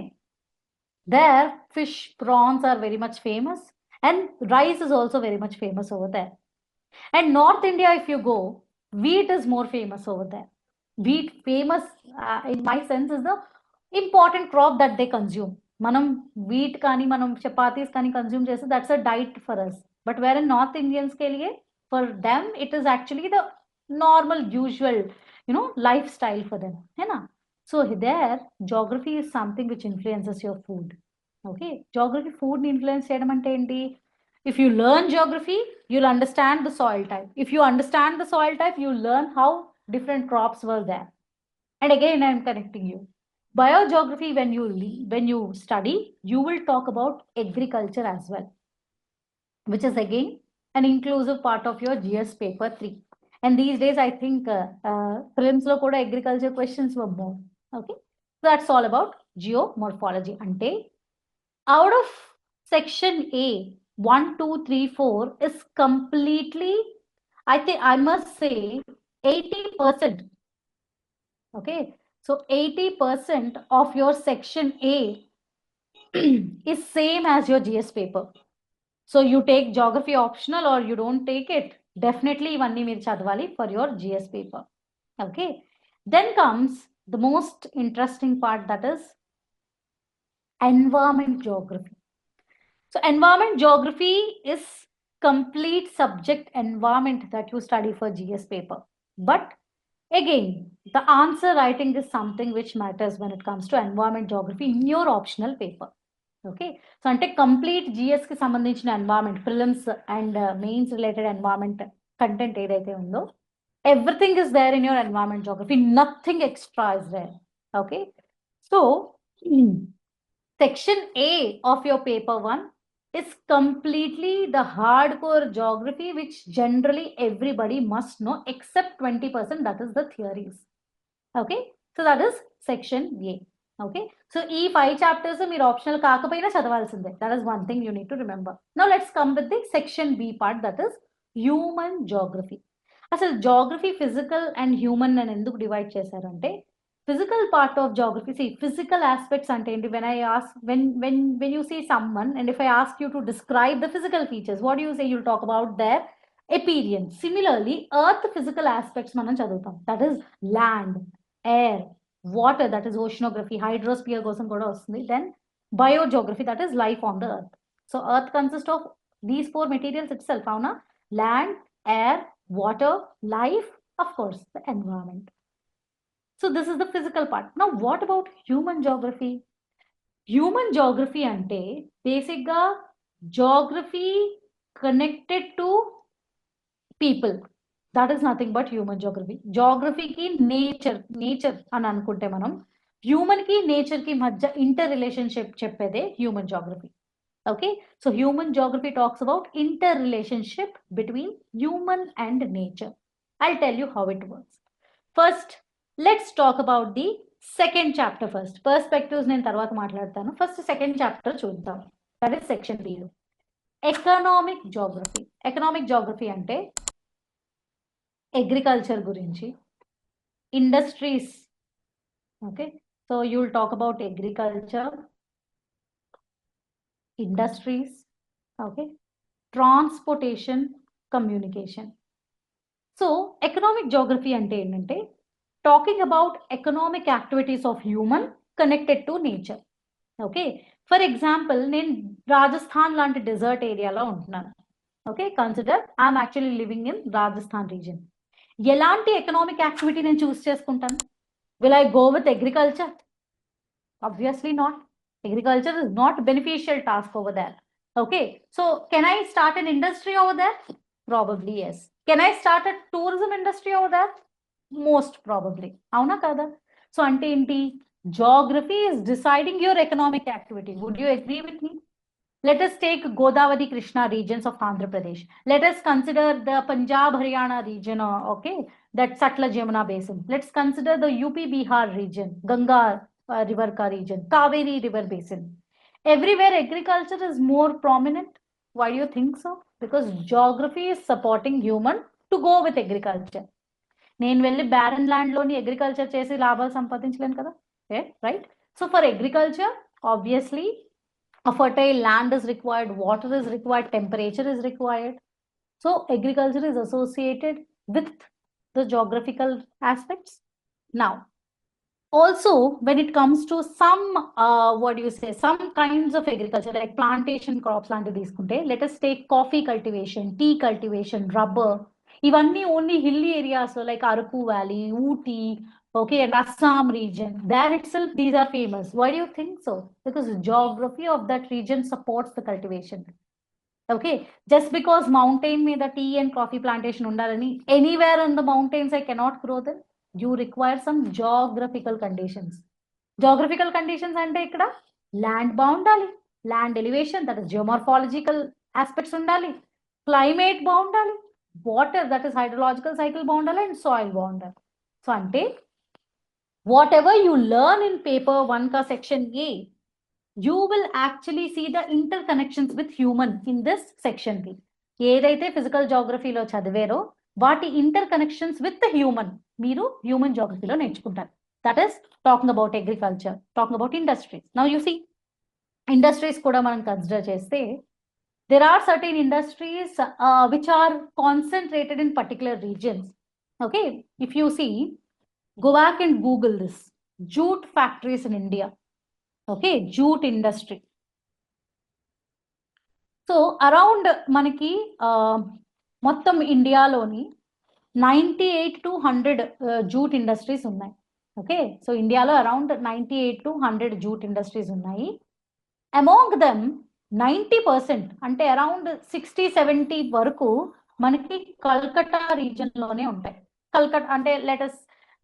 there fish, prawns are very much famous, and rice is also very much famous over there. And North India, if you go, wheat is more famous over there. Wheat famous, in my sense, is the important crop that they consume. Manam wheat kani, manam chapatis kani consume chese, that's a diet for us. But wherein North Indians के लिए, for them it is actually the normal usual lifestyle for them, है ना? So there geography is something which influences your food. Okay, geography food influence చేయడం అంటే ఏంటి? If you learn geography, you'll understand the soil type. If you understand the soil type, you'll learn how different crops were there. And again, I'm connecting you. Biogeography, when you study, you will talk about agriculture as well, which is again an inclusive part of your GS paper 3. And these days, I think prelims lo kuda agriculture questions were more. Okay, so that's all about geomorphology. Ante out of section A, 1, 2, 3, 4 is completely, I think I must say 80%. Okay, so 80% of your section A is same as your GS paper. So you take geography optional or you don't take it, definitely ivanni meer chadavali for your GS paper. Okay, then comes the most interesting part, that is environment geography. So environment geography is complete subject environment that you study for GS paper. But again, the answer writing is something which matters when it comes to environment geography in your optional paper. Okay, so అంటే complete జిఎస్కి సంబంధించిన environment, prelims and mains related environment content ఏదైతే ఉందో, everything is there in your environment geography, nothing extra is there. Okay, so section A of your paper 1 is completely the hardcore geography which generally everybody must know except 20%, that is the theories. Okay, so that is section A. Okay, so ఈ 5 chapters మీరు optional కాకపోయినా చదవాల్సిందే. That is one thing you need to remember. Now let's come with the section B part, that is human geography. అసలు geography physical and human అని ఎందుకు divide చేశారంటే, physical part of geography, see physical aspects ante enti, when I ask, when you see someone and if I ask you to describe the physical features, what do you say? You'll talk about their appearance. Similarly, earth physical aspects మనం చదువుతాం, that is land, air, water, that is oceanography, hydrosphere కోసం కూడా వస్తుంది, then biogeography, that is life on the earth. So earth consists of these 4 materials itself, అవునా? Land, air, water, life, of course the environment. So this is the physical part. Now what about human geography? Human geography ante basic ga geography connected to people. That is nothing but human geography. Geography ki nature అని అనుకుంటే మనం, human ki nature ki మధ్య interrelationship చెప్పేదే human geography. Okay, so human geography talks about interrelationship between human and nature. I'll tell you how it works. First, let's talk about the second chapter first. Perspectives నేను తర్వాత మాట్లాడతాను. First second chapter చూద్దాం. That is section B. Economic geography. Economic geography అంటే agriculture గురించి, industries. Okay, so you'll talk about agriculture, industries, okay, transportation, communication. So economic geography ante ఏంటంటే talking about economic activities of human connected to nature. Okay, for example, నేను రాజస్థాన్ లాంటి dessert ఏరియాలో ఉంటున్నాను. Okay, consider I'm actually living in Rajasthan reason. ఎలాంటి economic activity నేను చూస్ చేసుకుంటాను? Will I go with agriculture? Obviously not. Agriculture is not beneficial task over there. Okay, so can I start an industry over there? Probably yes. Can I start a tourism industry over there? Most probably. Avuna kada? So ante enti, geography is deciding your economic activity. Would you agree with me? Let us take Godavari Krishna regions of Andhra Pradesh. Let us consider the Punjab Haryana region, okay, that Satluj Yamuna basin. Let's consider the UP Bihar region, Ganga river ka region, Kaveri river basin. Everywhere agriculture is more prominent. Why do you think so? Because geography is supporting human to go with agriculture. నేను వెళ్ళి barren land లోని agriculture చేసి లాభాలు సంపాదించలేను కదా, right? So for agriculture, obviously a fertile land is required, water is required, temperature is required. So agriculture is associated with the geographical aspects. Now Also, when it comes to some, some kinds of agriculture, like plantation crops, let us take coffee cultivation, tea cultivation, rubber. Ivanni only hilly areas, so like Araku Valley, Ooty, okay, and Assam region. There itself, these are famous. Why do you think so? Because the geography of that region supports the cultivation. Okay, just because mountain may the tea and coffee plantation undalani, anywhere on the mountains I cannot grow them. You require some geographical conditions. Geographical conditions ante ikkada land boundali, land elevation, that is geomorphological aspects undali, climate boundali, water, that is hydrological cycle boundali, and soil boundali. So ante whatever you learn in paper 1 ka section A, you will actually see the interconnections with human in this section కి ఏదైతే physical జాగ్రఫీలో చదివారో వాటి interconnections with human మీరు human జాగ్రఫీలో నేర్చుకుంటారు. That is talking about agriculture, talking about industries. Now you see industries కూడా మనం కన్సిడర్ చేస్తే there are certain industries which are concentrated in particular regions. Okay, if you see, go back and Google this jute factories in India. Okay, jute industry. So around మనకి మొత్తం ఇండియాలోని 98 to 100 jute industries ఉన్నాయి. Okay, so ఇండియాలో around 98 to 100 jute industries ఉన్నాయి. Among them 90%, అంటే around 60-70 వరకు మనకి కల్కట్టా రీజన్లోనే ఉంటాయి. కల్కట్టా అంటే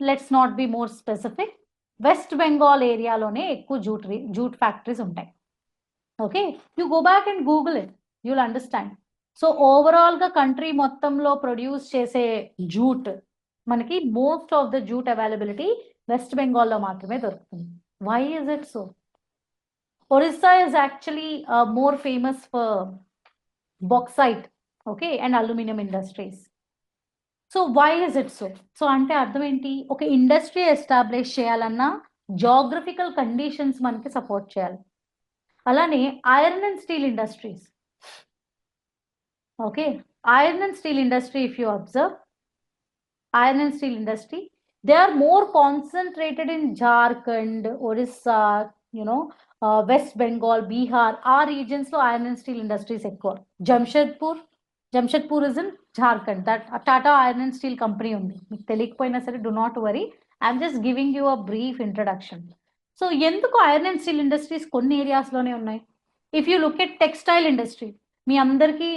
let's not be more specific, West Bengal ఏరియాలోనే ఎక్కువ జూట్ ఫ్యాక్టరీస్ ఉంటాయి. Okay, you go back and Google it, you'll understand. So overall గా కంట్రీ మొత్తంలో ప్రొడ్యూస్ చేసే జూట్ మనకి most of the jute availability వెస్ట్ బెంగాల్లో మాత్రమే దొరుకుతుంది. Why is it so? Orissa is actually more famous for bauxite, okay, and aluminium industries. So why is it so? So అంటే అర్థం ఏంటి? ఒక ఇండస్ట్రీ ఎస్టాబ్లిష్ చేయాలన్నా జాగ్రఫికల్ కండిషన్స్ మనకి సపోర్ట్ చేయాలి. అలానే iron and steel industries. Okay, iron and steel industry, if you observe iron and steel industry, they are more concentrated in Jharkhand, Orissa, West Bengal, Bihar. Our regions lo iron and steel industries ekkuva. Jamshedpur is in Jharkhand. That Tata Iron and Steel Company undi. Meeku teliyakapoyina sare, do not worry, I'm just giving you a brief introduction. So enduku iron and steel industries konni areas lone unnai. If you look at textile industry, మీ అందరికి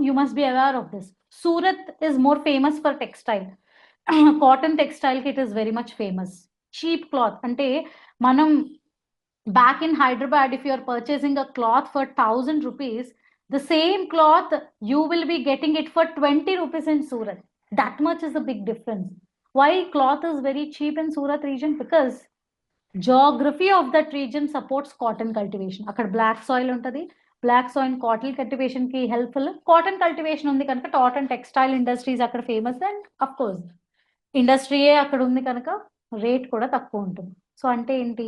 you must be aware of this. Surat is more famous for textile. Cotton textile kit is very much famous. Cheap cloth, ante manam back in Hyderabad, if you are purchasing a cloth for 1,000 rupees, the same cloth you will be getting it for 20 rupees in Surat. That much is a big difference. Why cloth is very cheap in Surat region? Because geography of that region supports cotton cultivation. Akkada black soil untadi, black soil cotton cultivation ki helpful. Cotton cultivation undi kanaka cotton textile industries akkada famous, and of course ఇండస్ట్రీయే అక్కడ ఉంది కనుక rate కూడా తక్కువ ఉంటుంది. So అంటే ఏంటి?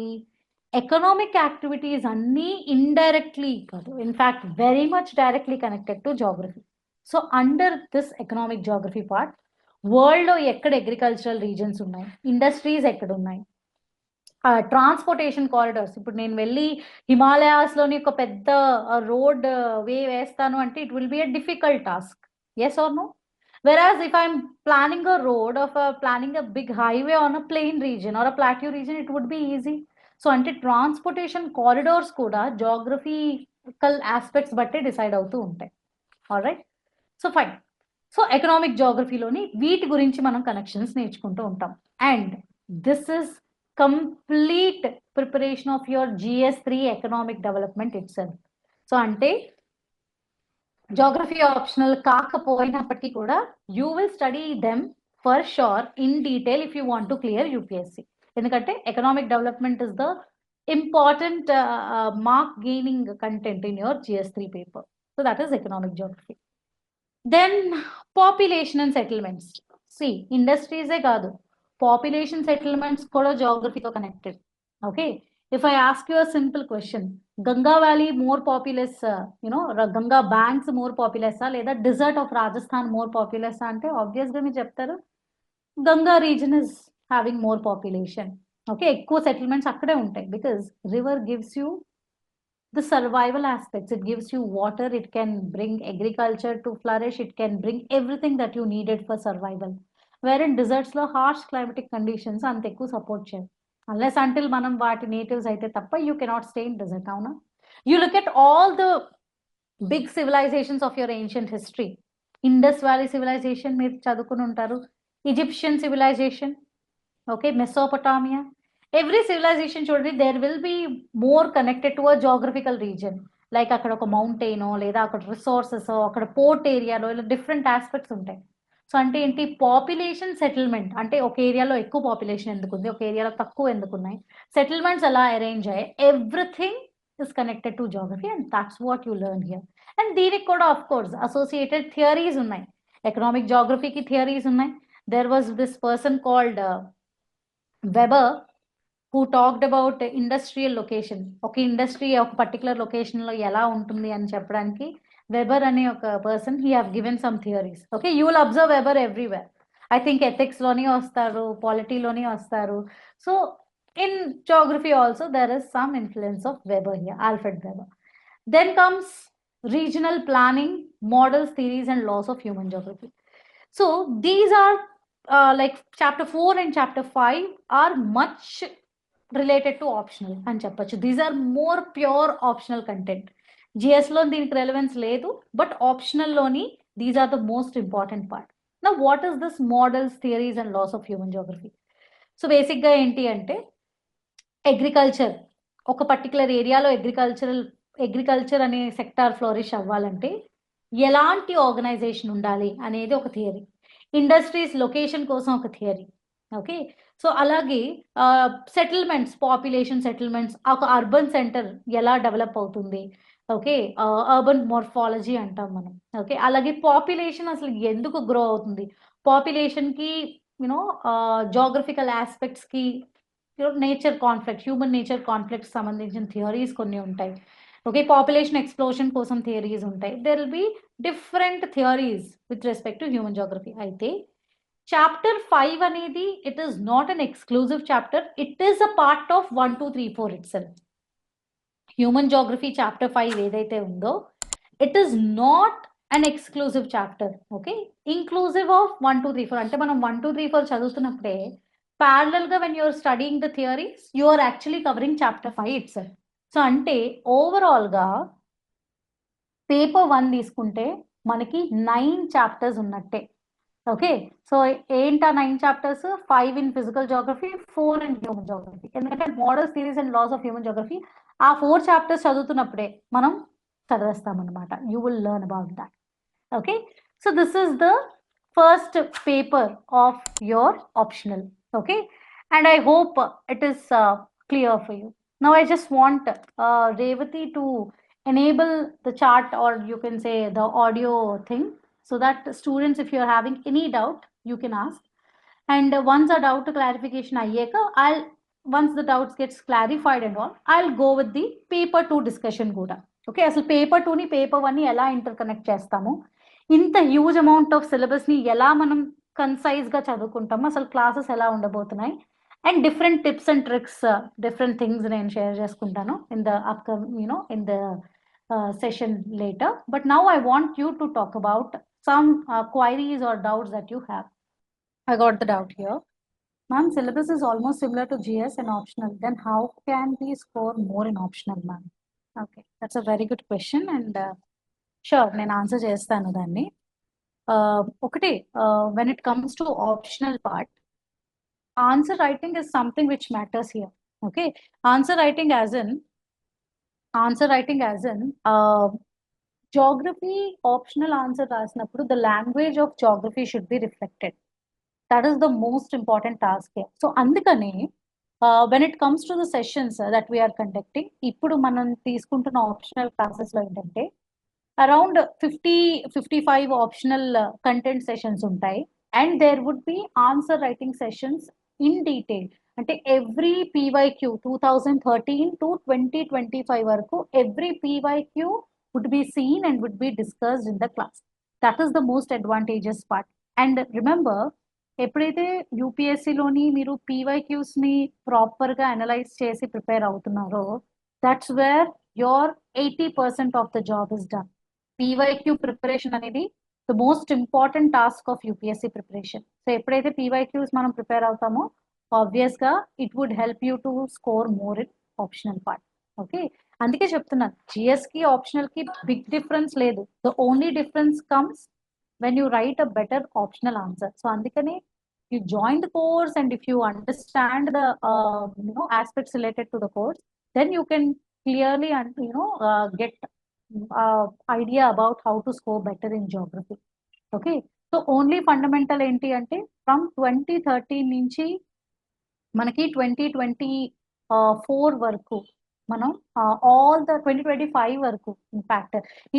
Economic activities అన్నీ indirectly కాదు, in fact very much directly connected to geography. So under this economic geography part, వరల్డ్లో ఎక్కడ అగ్రికల్చరల్ రీజన్స్ ఉన్నాయి, ఇండస్ట్రీస్ ఎక్కడ ఉన్నాయి, ట్రాన్స్పోర్టేషన్ కారిడార్స్. ఇప్పుడు నేను వెళ్ళి హిమాలయాస్లోని ఒక పెద్ద రోడ్ వేస్తాను అంటే it will be a difficult task. Yes or no? Whereas if I'm planning a road or planning a big highway on a plain region or a plateau region, it would be easy. So ante transportation corridors kuda geographical aspects batte decide avutu untayi. All right, so fine. So economic geography loni veeti gurinchi manam connections నేర్చుకుంటూ ఉంటాం. And this is complete preparation of your GS3 economic development itself. So ante geography optional కాకపోయినప్పటికీ కూడా you will study them for sure in detail if you want to clear UPSC. ఎందుకంటే economic development is the important mark gaining content in your GS3 paper. So that is economic geography. Then population and settlements. See, industries ఏ కాదు, population settlements కూడా geography తో connected. Okay, if I ask you a simple question, Ganga Valley more populous, Ganga banks more populous, లేదా desert of Rajasthan more populous అంటే obviously మీరు చెప్తారు Ganga region is having more population. Okay, ఎక్కువ settlements అక్కడే ఉంటాయి. Because river gives you the survival aspects. It gives you water, it can bring agriculture to flourish, it can bring everything that you needed for survival. Wherein deserts లో harsh climatic conditions అంత ఎక్కువ support చేయరు, unless until మనం వాటి natives అయితే తప్ప you cannot stay in desert. అవునా? You look at all the big civilizations of your ancient history. Indus valley civilisation మీరు చదువుకుని ఉంటారు, Egyptian civilisation, okay, Mesopotamia. Every civilization చూడండి, there will be more connected to a geographical region. Like అక్కడ ఒక mountain లేదా అక్కడ resources, అక్కడ port ఏరియాలో ఇలా డిఫరెంట్ ఆస్పెక్ట్స్ ఉంటాయి. సో అంటే ఏంటి, పాపులేషన్ సెటిల్మెంట్ అంటే ఒక ఏరియాలో ఎక్కువ పాపులేషన్ ఎందుకు ఉంది, ఒక ఏరియాలో తక్కువ ఎందుకు ఉన్నాయి, సెటిల్మెంట్స్ ఎలా అరేంజ్ అయ్యాయి, everything is connected to geography and that's what you learn here. And దీనికి కూడా ఆఫ్ కోర్స్ అసోసియేటెడ్ థియరీస్ ఉన్నాయి. ఎకనామిక్ జాగ్రఫీకి థియరీస్ ఉన్నాయి. There was this person called Weber who talked about industrial location. ఒక industry ఒక particular లొకేషన్లో ఎలా ఉంటుంది అని చెప్పడానికి వెబర్ అనే ఒక person he have given some theories. Okay, you will observe Weber everywhere. I think ఎథిక్స్లోని వస్తారు, పాలిటీలోని వస్తారు. So in geography also there is some influence of Weber here, Alfred Weber. Then comes regional planning, models, theories and laws of human geography. So these are like chapter 4 and chapter 5 are much related to optional అని చెప్పొచ్చు. These are more pure optional content. జిఎస్లో దీనికి relevance లేదు, but ఆప్షనల్లోని these are the most important part. నా what is this models, theories and laws of human geography? So బేసిక్గా ఏంటి అంటే, అగ్రికల్చర్ ఒక పర్టికులర్ ఏరియాలో అగ్రికల్చర్ అనే సెక్టార్ ఫ్లోరిష్ అవ్వాలంటే ఎలాంటి ఆర్గనైజేషన్ ఉండాలి అనేది ఒక థియరీ. ఇండస్ట్రీస్ లొకేషన్ కోసం ఒక థియరీ. ఓకే, సో అలాగే సెటిల్మెంట్స్, పాపులేషన్ సెటిల్మెంట్స్, ఒక అర్బన్ సెంటర్ ఎలా డెవలప్ అవుతుంది, ఓకే, అర్బన్ మార్ఫాలజీ అంటాం మనం. ఓకే, అలాగే పాపులేషన్ అసలు ఎందుకు గ్రో అవుతుంది, పాపులేషన్కి యూనో జాగ్రఫికల్ ఆస్పెక్ట్స్కి, nature conflict, human nature conflicts సంబంధించిన థియరీస్ కొన్ని ఉంటాయి. ఓకే, పాపులేషన్ ఎక్స్ప్లోషన్ కోసం థియరీస్ ఉంటాయి. There will be different theories with respect to human geography. అయితే చాప్టర్ 5 అనేది it is not an exclusive chapter, it is a part of 1, 2, 3, 4 it self. Human geography chapter 5 ఏదైతే ఉందో it is not an exclusive chapter. Okay, inclusive of 1, 2, 3, 4 అంటే మనం 1, 2, 3, 4 చదువుతున్నప్పుడే parallel ga when you are studying the theories, you are actually covering chapter 5 itself. So ante overall ga paper 1 తీసుకుంటే మనకి 9 chapters ఉన్నట్టే. Okay, so ఏంటా 9 chapters? 5 in physical geography, 4 in human geography. ఎందుకంటే models, theories and laws of human geography ఆ 4 chapters చదువుతున్నప్పుడే మనం చదివేస్తామన్నమాట. You will learn about that. Okay, so this is the first paper of your optional. Okay, and I hope it is clear for you. Now I just want Revati to enable the chat, or you can say the audio thing, so that students, if you are having any doubt, you can ask. And once a doubt clarification ayyeka, once the doubts gets clarified and all, I'll go with the paper 2 discussion kuda. Okay, అసలు paper 2ని paper 1ని ఎలా interconnect చేస్తాము, ఇంత huge amount of సిలబస్ని ఎలా మనం కన్సైజ్గా చదువుకుంటాము, అసలు క్లాసెస్ ఎలా ఉండబోతున్నాయి, and different tips and tricks, different things నేను షేర్ చేసుకుంటాను in the upcoming in the session later. But now I want you to talk about some queries or doubts that you have. I got the doubt here. Ma'am, syllabus is almost similar to GS and optional. Then how can we score more in optional, ma'am? Okay, that's a very good question, and sure, నేను answer చేస్తాను దాన్ని. ఒకటి, when it comes to optional part, answer writing is something which matters here. Okay, answer writing as in geography optional answer రాసినప్పుడు the language of geography should be reflected. That is the most important task here. So అందుకని when it comes to the sessions that we are conducting, ఇప్పుడు మనం తీసుకుంటున్న optional క్లాసెస్లో ఏంటంటే around 50-55 optional content sessions ఉంటాయి, and there would be answer writing sessions in detail. అంటే every PYQ 2013 to 2025 వరకు every PYQ would be seen and would be discussed in the class. That is the most advantageous part. And remember, ఎప్పుడైతే యూపీఎస్సీలోని మీరు పీవైక్యూస్ని ప్రాపర్గా analyse చేసి prepare అవుతున్నారో that's where your 80% of the job is done. PYQ preparation అనేది the most important task of UPSC preparation. So ఎప్పుడైతే PYQs మనం prepare అవుతామో ఆబ్వియస్గా it would help you to score more in optional part. Okay, అందుకే చెప్తున్నాను జిఎస్కి ఆప్షనల్కి big difference లేదు. The only difference comes when you write a better optional answer. So అందుకనే you join the course, and if you understand the aspects related to the course, then you can clearly get idea about how to score better in geography. Okay, so only fundamental enti ante from 2013 నుంచి మనకి 2024 వరకు మనం all the 2025 వరకు in fact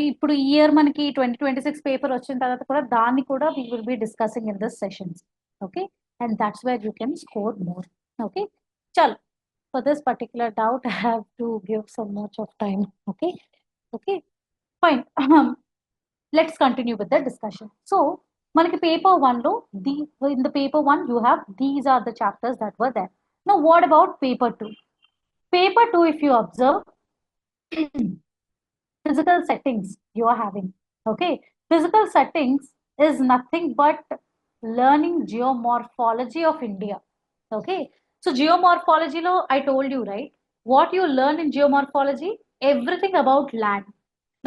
ఇప్పుడు ఈ year మనకి 2026 paper వచ్చిన తర్వాత కూడా దాన్ని కూడా we will be discussing in this sessions. Okay, and that's where you can score more. Okay, చల్ for this particular doubt I have to give some much of time. Okay, okay, fine. Let's continue with the discussion. So మనకి paper 1 లో in the paper 1 you have these are the chapters that were there. Now what about paper 2? Paper 2, if you observe, physical settings you are having. Okay, physical settings is nothing but learning geomorphology of India. Okay, so geomorphology lo I told you, right, what you learn in geomorphology, everything about land.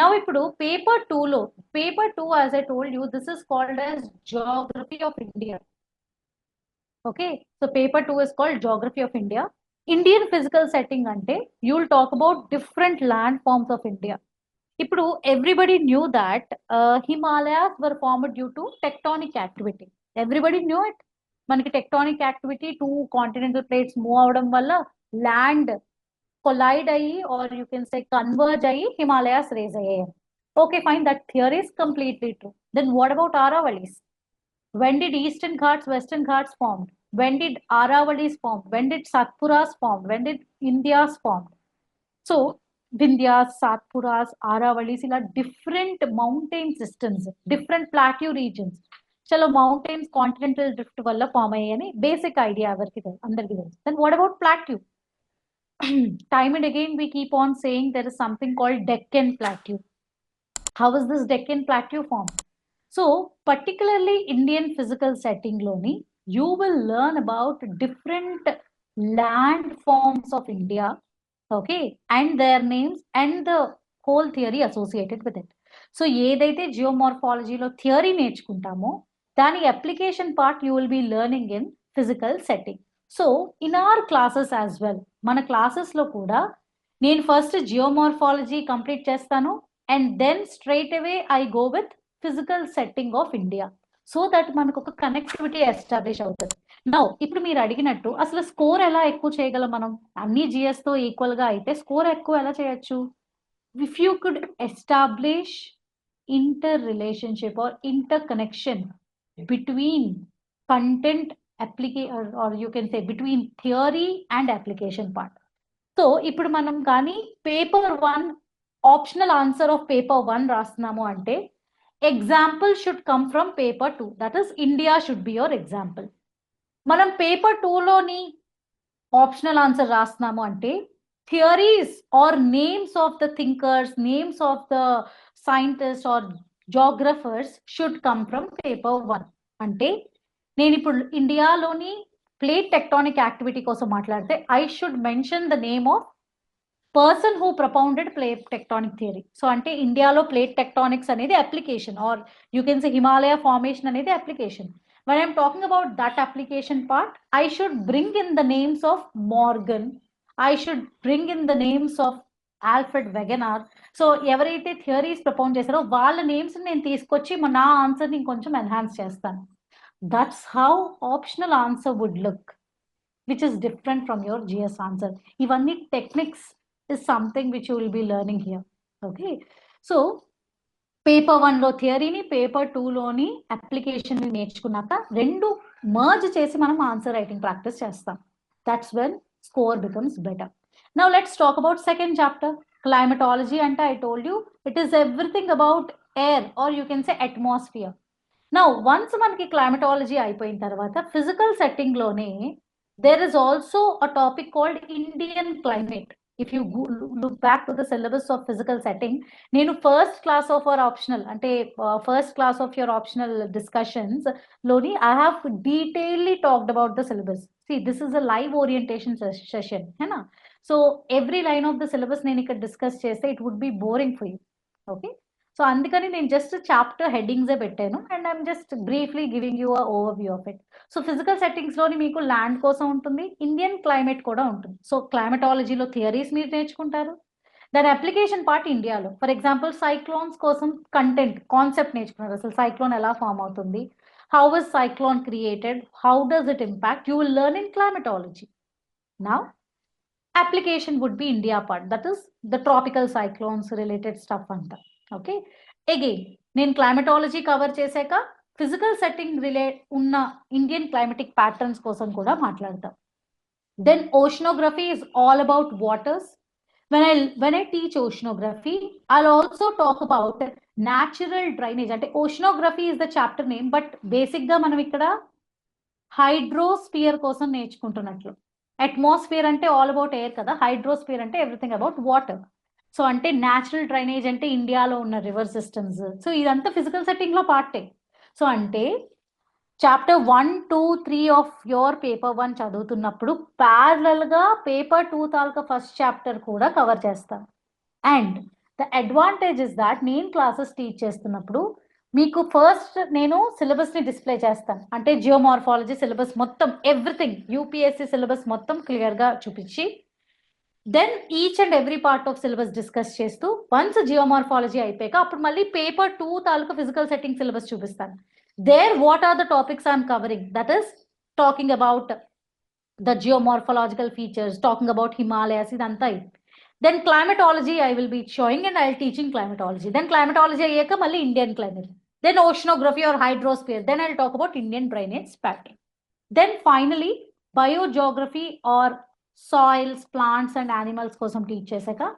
Now ఇప్పుడు paper 2 లో paper 2, as I told you, this is called as geography of India. Okay, so paper 2 is called geography of India. Indian physical setting ante you will talk about different landforms of India. ఇప్పుడు everybody knew that Himalayas were formed due to tectonic activity. Everybody knew it. మనకి tectonic activity, two continental plates move అవడం వల్ల land collide అయ్యి, or you can say converge అయ్యి Himalayas raise అయ్యాయి. Okay, fine, that theory is completely true. Then what about Aravallis? When did Eastern Ghats, Western Ghats formed? When did Aravallis form? When did Satpuras form? When did Indias formed? So Vindhyas, Satpuras, Aravallis, ఇలా different mountain systems, different plateau regions. చలో mountains continental drift వల్ల form అయ్యాయని basic idea ఎవరికి అందరికీ తెలుసు. Then what about plateau? Time and again we keep on saying there is something called Deccan Plateau. How is this Deccan Plateau formed? So particularly Indian physical setting loni you will learn about different landforms of India, okay, and their names and the whole theory associated with it. So ఏదైతే జియోమార్ఫాలజీలో theory నేర్చుకుంటామో దాని application part you will be learning in physical setting. So in our classes as well, మన క్లాసెస్లో కూడా నేను first geomorphology complete చేస్తాను, and then straight away I go with physical setting of India, so that మనకు ఒక connectivity establish అవుతుంది. Now ఇప్పుడు మీరు అడిగినట్టు అసలు స్కోర్ ఎలా ఎక్కువ చేయగలం మనం? అన్ని జిఎస్ తో ఈక్వల్ గా అయితే స్కోర్ ఎక్కువ ఎలా చేయొచ్చు? If you could establish inter relationship are inter connection between content or you can say between theory and application part. So ఇప్పుడు మనం కానీ paper 1 optional answer of paper 1 రాస్తున్నాము అంటే example should come from paper 2, that is India should be your example. మనం paper 2లోని optional answer రాస్తున్నాము అంటే theories or names of the thinkers, names of the scientist or geographers should come from paper 1. అంటే నేను ఇప్పుడు ఇండియాలోని plate tectonic activity కోసం మాట్లాడితే I should mention the name of person who propounded plate tectonic theory. So అంటే ఇండియాలో plate tectonics అనేది application, or you can say Himalaya formation అనేది application. When I'm talking about that application part, I should bring in the names of Morgan. I should bring in the names of Alfred Wegener. So ఎవరైతే theories propose చేశారో వాళ్ళ names నేను తీసుకొచ్చి నా ఆన్సర్ని కొంచెం enhance చేస్తాను. That's how optional answer would look, which is different from your GS answer. ఇవన్నీ techniques is something which you will be learning here. Okay, so paper 1లో థియరీని, పేపర్ 2లోని అప్లికేషన్ని నేర్చుకున్నాక రెండు మర్జ్ చేసి మనం ఆన్సర్ రైటింగ్ ప్రాక్టీస్ చేస్తాం. That's when score becomes better. Now let's talk about second chapter, climatology. అంటే I told you it is everything about air or you can say atmosphere. Now once మనకి climatology అయిపోయిన తర్వాత physical setting లోనే there is also a topic called Indian climate. If you look back to the syllabus of physical setting, నేను first class of our optional అంటే first class of your optional discussions లోని I have detailedly talked about the syllabus. See, this is a live orientation session, है ना? So every line of the syllabus నేను ఇక్కడ discuss చేస్తే it would be boring for you. Okay? So అందుకని నేను just chapter హెడ్డింగ్సే పెట్టాను and I'm just briefly giving you overview of it. So physical సెట్టింగ్స్లోని మీకు ల్యాండ్ కోసం ఉంటుంది, ఇండియన్ క్లైమేట్ కూడా ఉంటుంది. సో క్లైమటాలజీలో థియరీస్ మీరు నేర్చుకుంటారు, దాని అప్లికేషన్ పార్ట్ ఇండియాలో. ఫర్ ఎగ్జాంపుల్ సైక్లోన్స్ కోసం కంటెంట్ కాన్సెప్ట్ నేర్చుకున్నారు. అసలు సైక్లోన్ ఎలా ఫామ్ అవుతుంది, how is cyclone created, how does it impact, you will learn in climatology. Now application would be India part, that is the tropical cyclones related stuff anta. Okay, again నేను climatology cover చేశాక physical setting relate ఉన్న Indian climatic patterns కోసం కూడా మాట్లాడతాం. Then oceanography is all about waters. when I teach oceanography, I'll also talk about natural drainage. అంటే oceanography is the chapter name, but basic గా మనం ఇక్కడ hydrosphere కోసం నేర్చుకుంటున్నట్లు. అట్మాస్ఫియర్ అంటే ఆల్ అబౌట్ ఎయిర్ కదా, హైడ్రోస్పియర్ అంటే ఎవ్రీథింగ్ అబౌట్ వాటర్. సో అంటే natural drainage అంటే ఇండియాలో ఉన్న రివర్ సిస్టమ్స్. సో ఇదంతా ఫిజికల్ సెట్టింగ్ లో పార్టే. సో అంటే చాప్టర్ 1, 2, 3 ఆఫ్ యువర్ పేపర్ 1 చదువుతున్నప్పుడు ప్యారలల్ గా పేపర్ 2 తాలూకా ఫస్ట్ చాప్టర్ కూడా కవర్ చేస్తాను. And the advantage is that నేను క్లాసెస్ టీచ్ చేస్తున్నప్పుడు మీకు ఫస్ట్ నేను సిలబస్ ని డిస్ప్లే చేస్తాను. అంటే జియోమార్ఫాలజీ సిలబస్ మొత్తం ఎవ్రీథింగ్ యూపీఎస్సీ సిలబస్ మొత్తం క్లియర్ గా చూపించి then each and every part of syllabus discuss చేస్తూ వన్స్ జియోమార్ఫాలజీ అయిపోయాక అప్పుడు మళ్ళీ పేపర్ 2 తాలూకా ఫిజికల్ సెట్టింగ్ సిలబస్ చూపిస్తాను. There what are the topics I'm covering, that is talking about the geomorphological features, talking about Himalayas, ఇదంతా. Then climatology I will be showing and I'll teaching climatology. Then climatology ayyaka malli Indian climate. Then oceanography or hydrosphere. Then I'll talk about Indian drainage pattern. Then finally biogeography or soils, plants and animals kosam teach chesaka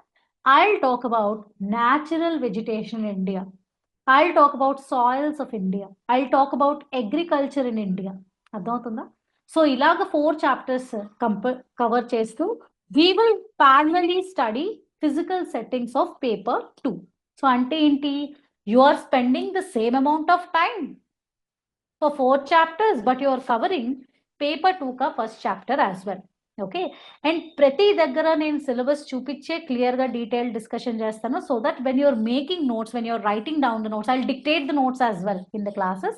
I'll talk about natural vegetation in India. I'll talk about soils of India. I'll talk about agriculture in India. అర్థమవుతుందా? So ఇలాగ 4 chapters cover చేస్తూ we will parallelly study physical settings of paper 2. So ante enti, you are spending the same amount of time for 4 chapters, but you are covering paper 2 ka first chapter as well. Okay, and prati daggara nenu syllabus chupiche clear ga detailed discussion chestanu, so that when you are making notes, when you are writing down the notes, I'll dictate the notes as well in the classes,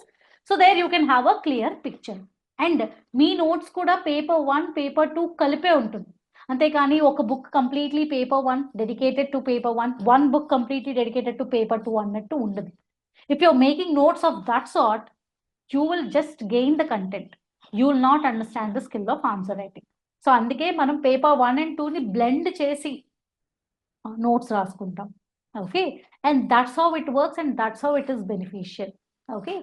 so there you can have a clear picture. And me notes kuda paper 1 paper 2 కలిపే ఉంటుంది. అంతేకాని ఒక book completely paper 1 dedicated to paper 1, one book completely dedicated to paper 2 అన్నట్టు ఉండదు. If you are making notes of that sort, you will just gain the content, you will not understand the skill of answer writing. So అందుకే మనం paper 1 and 2 ని blend చేసి notes రాసుకుంటాం. Okay, and that's how it works and that's how it is beneficial. Okay,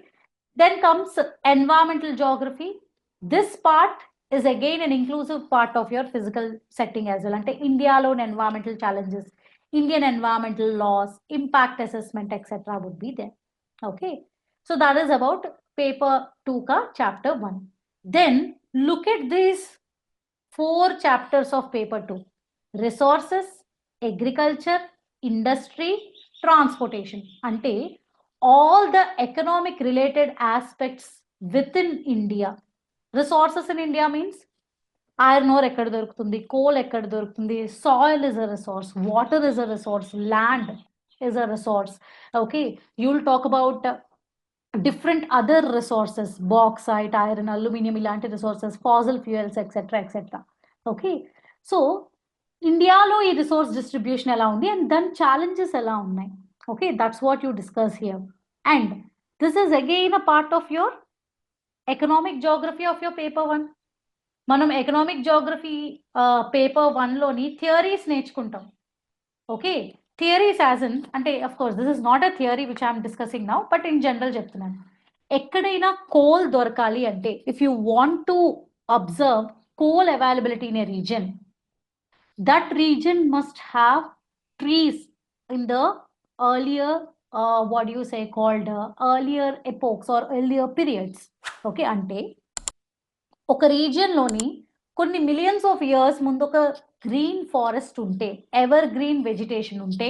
then comes environmental geography. This part is again an inclusive part of your physical setting as well. Ante India lo environmental challenges, Indian environmental laws, impact assessment, etc. would be there. Okay, so that is about paper 2 ka chapter 1. Then look at these 4 chapters of paper 2: resources, agriculture, industry, transportation. Ante all the economic related aspects within India. Resources in India means iron ore ekkada dorukutundi, coal ekkada dorukutundi, soil is a resource, water is a resource, land is a resource. Okay, you'll talk about different other resources, bauxite, iron, aluminum, ilanti resources, fossil fuels, etc, etc. Okay, so India lo ee resource distribution ela undi and then challenges ela unnai. Okay, that's what you discuss here. And this is again a part of your economic geography of your paper 1. మనం economic Geography paper 1 లోని theories నేర్చుకుంటాం. Okay, theories as in అంటే of course this is not a theory which I'm discussing now, but in general చెప్తున్నాను. ఎక్కడైనా coal దొరకాలి అంటే, if you want to observe coal availability in a reason, that reason must have trees in the earlier what do you say called earlier epochs or earlier periods. Okay, అంటే ఒక రీజియన్లోని కొన్ని millions of years ముందు ఒక green forest ఉంటే, ever green vegetation ఉంటే,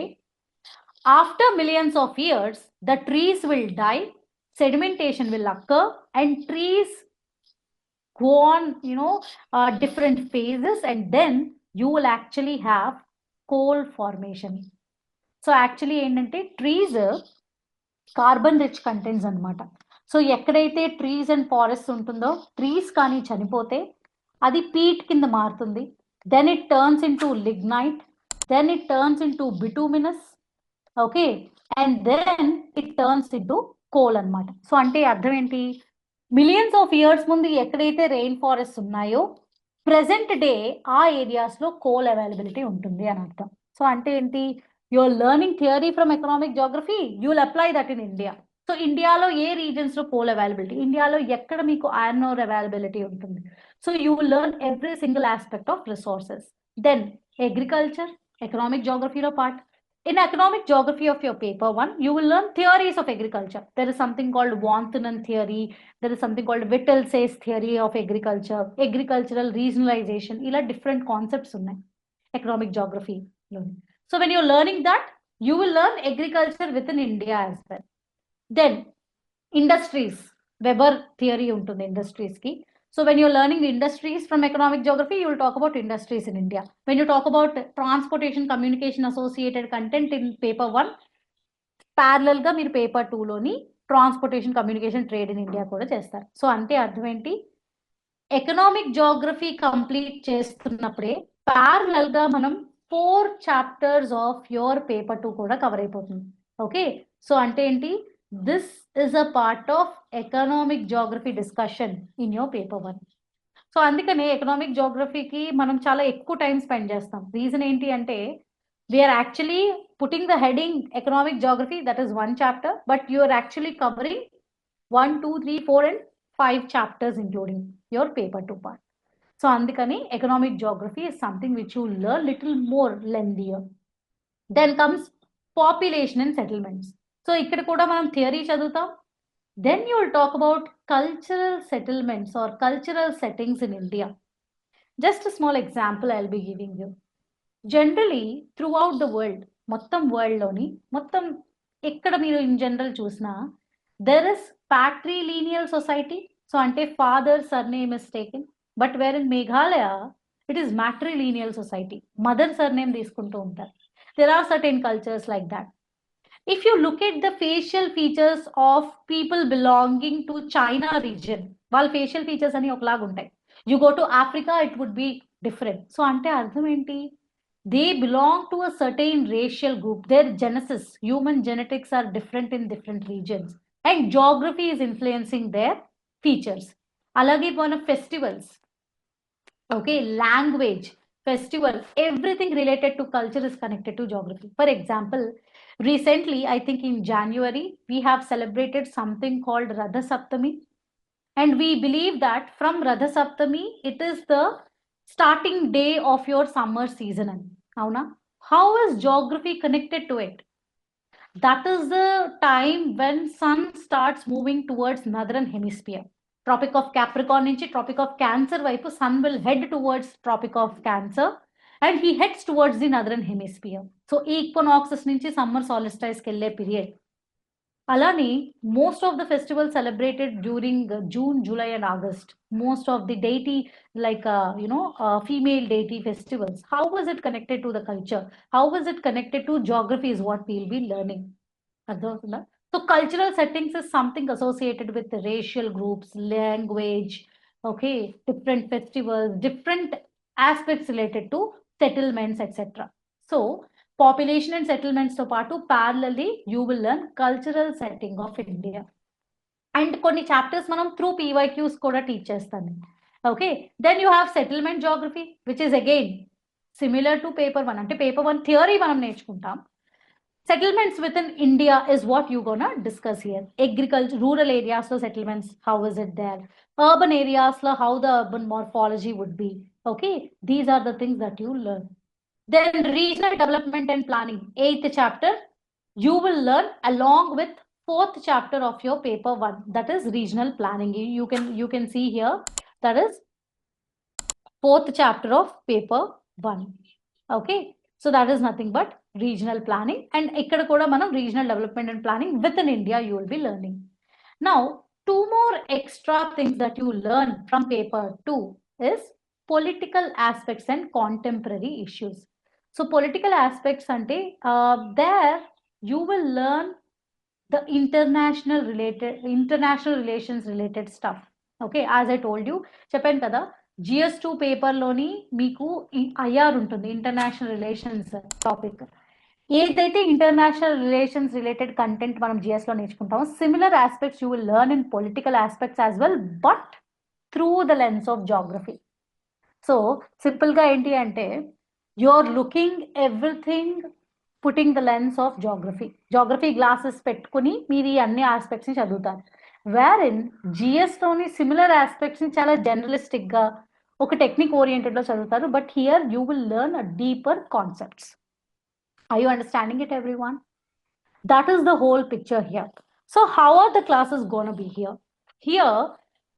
after millions of years the trees will die, sedimentation will occur, and trees go on, different phases, and then you will actually have coal formation. So actually ఏంటంటే trees carbon rich contents అనమాట. So ఎక్కడైతే trees and forest ఉంటుందో, trees కానీ చనిపోతే అది peat కింద మారుతుంది. Then it turns into lignite, then it turns into bituminous, okay, and then it turns into coal అనమాట. సో అంటే అర్థం ఏంటి, మిలియన్స్ ఆఫ్ ఇయర్స్ ముందు ఎక్కడైతే రెయిన్ ఫారెస్ట్ ఉన్నాయో ప్రెసెంట్ డే ఆ ఏరియాస్లో కోల్ అవైలబిలిటీ ఉంటుంది అని అర్థం. సో అంటే ఏంటి, you're learning theory from economic geography, you will apply that in India. So ఇండియాలో ఏ రీజన్స్ లో కోల్ అవైలబిలిటీ, ఇండియాలో ఎక్కడ మీకు ఐరన్ ఓర్ అవైలబిలిటీ ఉంటుంది. So you will learn every single aspect of resources. Then agriculture economic geographyలో part. In economic geography of your paper 1, you will learn theories of agriculture. There is something called Wantanen theory, there is something called Whittlesey's theory of agriculture, agricultural regionalization, ఇలా different concepts ఉన్నాయి economic geography లో. So when you're learning that, you will learn agriculture within India as well. Then industries, Weber theory ఉంటుంది industries ki. So when you're learning industries from economic geography, you will talk about industries in India. When you talk about transportation communication associated content in paper 1, parallel గా మీరు paper 2 లోని transportation communication trade in India కూడా చేస్తారు. So అంటే అర్థం ఏంటి, economic geography complete చేస్తున్నప్పుడే parallel గా మనం 4 chapters of your paper 2 కూడా కవర్ అయిపోతుంది. ఓకే, సో అంటే ఏంటి, this is a part of economic geography discussion in your paper 1. So అందుకనే ఎకనామిక్ geographyకి మనం చాలా ఎక్కువ టైం స్పెండ్ చేస్తాం. రీజన్ ఏంటి అంటే, we are actually putting the heading economic geography, that is 1 chapter, but you are actually covering 1, 2, 3, 4 and 5 chapters including your paper 2 part. So అందుకని economic geography is something which you learn little more lengthier. Then comes population and settlements. So ఇక్కడ కూడా మనం theory చదువుతాం. Then you will talk about cultural settlements or cultural settings in India. Just a small example I'll be giving you. Generally throughout the world, మొత్తం world లోని మొత్తం ఎక్కడ మీరు in general చూసినా there is patrilineal society. So ante father surname is taken, but where in Meghalaya it is matrilineal society, mother surname తీసుకుంటూ ఉంటారు. There are certain cultures like that. If you look at the facial features of people belonging to China region, వాళ్ళ facial features అని ఒకలాగా ఉంటాయి. You go to Africa, it would be different. So ante అర్థం ఏంటి, they belong to a certain racial group. Their genesis, human genetics are different in different regions, and geography is influencing their features. Alage మన festivals, okay, language, festival, everything related to culture is connected to geography. For example, recently I think in January we have celebrated something called Radha Saptami, and we believe that from Radha Saptami it is the starting day of your summer season. Avuna, how is geography connected to it? That is the time when sun starts moving towards northern hemisphere. Tropic of Capricorn nunchi Tropic of Cancer vaipu sun will head towards Tropic of Cancer and he heads towards the northern hemisphere. So equinoxes nunchi summer solstice kielle period. Alani, most of the festivals celebrated during June, July and August. Most of the deity, like female deity festivals. How was it connected to the culture? How was it connected to geography is what we'll be learning. So cultural settings is something associated with the racial groups, language, okay, different festivals, different aspects related to settlements, etc. So population and settlements తో పాటు parallelly you will learn cultural setting of India. And కొన్ని chapters మనం through PYQs కూడా teach చేస్తాను. Okay, then you have settlement geography, which is again similar to paper 1. అంటే paper 1 theory మనం నేర్చుకుంటాం. Settlements within India is what you're gonna discuss here. Agriculture, rural areas lo settlements, how is it there? Urban areas lo how the urban morphology would be. Okay, these are the things that you learn. Then regional development and planning, 8th chapter, you will learn along with fourth chapter of your paper 1, that is regional planning. You can see here, that is fourth chapter of paper 1. Okay, so that is nothing but regional planning, and ikkada kuda manam regional development and planning within India you will be learning. Now, two more extra things that you learn from paper 2 is political aspects and contemporary issues. So political aspects ante, there you will learn the international relations related stuff. Okay, as I told you, చెప్పాను కదా, GS2 పేపర్లోని మీకు IR ఉంటుంది, international relations topic. ఏదైతే international relations related content మనం GS లో నేర్చుకుంటామో, similar aspects you will learn in political aspects as well, but through the lens of geography. So సింపుల్గా ఏంటి అంటే, you are looking everything putting the lens of geography glasses పెట్టుకుని మీరు ఈ అన్ని ఆస్పెక్ట్స్ ని చదువుతారు. వేర్ ఇన్ జిఎస్లోని సిమిలర్ ఆస్పెక్ట్స్ ని చాలా జనరలిస్టిక్ గా ఒక టెక్నిక్ ఓరియంటెడ్ లో చదువుతారు, but here you will learn a deeper concepts. Are you understanding it, everyone? That is the whole picture here. So how are the classes going to be here? Here,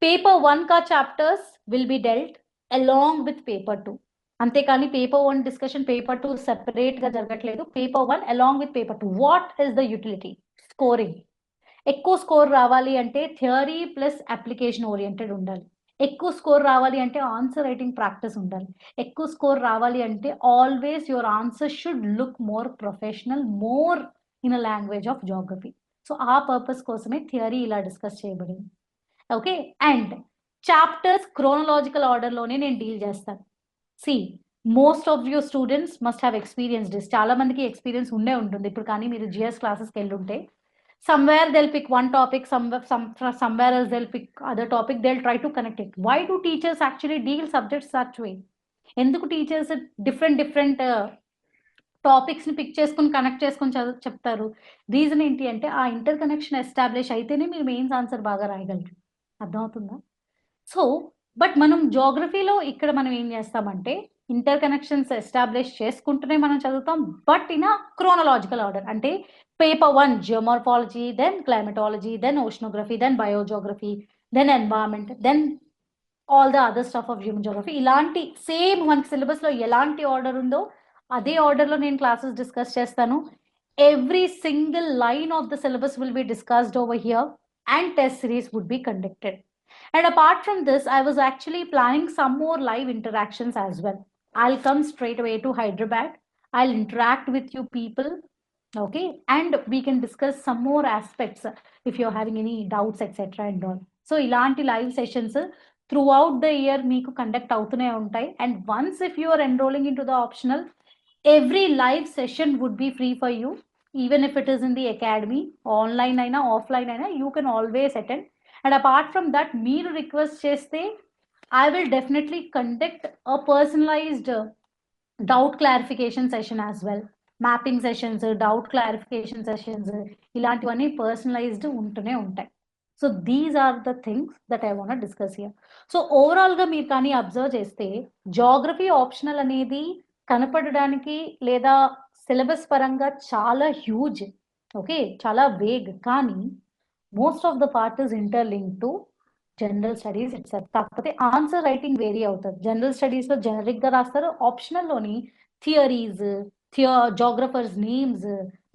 paper 1 ka chapters will be dealt along with paper 2. అంతేకాని paper 1 discussion, paper 2 separate గా జరగట్లేదు. paper 1 along with paper 2. What is the utility? Scoring. ఎక్కువ score రావాలి అంటే theory plus application oriented ఉండాలి. ఎక్కువ score రావాలి అంటే ఆన్సర్ రైటింగ్ ప్రాక్టీస్ ఉండాలి. ఎక్కువ స్కోర్ రావాలి అంటే always your answer should look more professional, more in a language of geography. So ఆ పర్పస్ కోసమే థియరీ ఇలా డిస్కస్ చేయబడింది. ఓకే, అండ్ చాప్టర్స్ క్రోనలాజికల్ ఆర్డర్లోనే నేను డీల్ చేస్తాను. See, most of your students must have experience this. చాలా మందికి experience ఉండే ఉంటుంది ఇప్పుడు, కానీ మీరు జిఎస్ క్లాసెస్కి వెళ్ళి ఉంటే somewhere they'll pick one topic, somewhere else they'll pick other topic, they'll try to connect it. Why do teachers actually deal subjects such way? ఎందుకు టీచర్స్ డిఫరెంట్ టాపిక్స్ ని పిక్ చేసుకుని కనెక్ట్ చేసుకుని చెప్తారు? రీజన్ ఏంటి అంటే, ఆ ఇంటర్ కనెక్షన్ ఎస్టాబ్లిష్ అయితేనే మీరు మెయిన్స్ ఆన్సర్ బాగా రాయగలరు. అర్థమవుతుందా? సో బట్ మనం జోగ్రఫీలో ఇక్కడ మనం ఏం చేస్తామంటే, ఇంటర్ కనెక్షన్స్ ఎస్టాబ్లిష్ చేసుకుంటూనే మనం చదువుతాం, but in a chronological order. అంటే paper 1 geomorphology, then climatology, then oceanography, then biogeography, then environment, then all the other stuff of human geography. ఇలాంటి సేమ్ మనకి సిలబస్ లో ఎలాంటి ఆర్డర్ ఉందో అదే ఆర్డర్ లో నేను క్లాసెస్ డిస్కస్ చేస్తాను. Every single line of the syllabus will be discussed over here, and test series would be conducted. And apart from this, I was actually planning some more live interactions as well. I'll come straight away to Hyderabad. I'll interact with you people. Okay, and we can discuss some more aspects if you're having any doubts, etc. and all. So ilanti live sessions throughout the year meeku conduct avutune untai, and once if you are enrolling into the optional, every live session would be free for you, even if it is in the academy, online aina offline aina, you can always attend. And apart from that, meer request cheste, I will definitely conduct a personalized doubt clarification session as well. Mapping sessions, doubt clarification sessions, ఇలాంటివన్నీ personalised ఉంటూనే ఉంటాయి. So these are the things that I want discuss here. So ఓవరాల్గా మీరు కానీ observe చేస్తే, geography optional అనేది కనపడడానికి లేదా syllabus పరంగా చాలా హ్యూజ్, ఓకే, చాలా వేగ్, కానీ most of the part is interlink to general studies itself. కాకపోతే ఆన్సర్ రైటింగ్ వేరీ అవుతుంది. జనరల్ స్టడీస్లో జనరిక్గా రాస్తారు, ఆప్షనల్లోని theories, geographers names,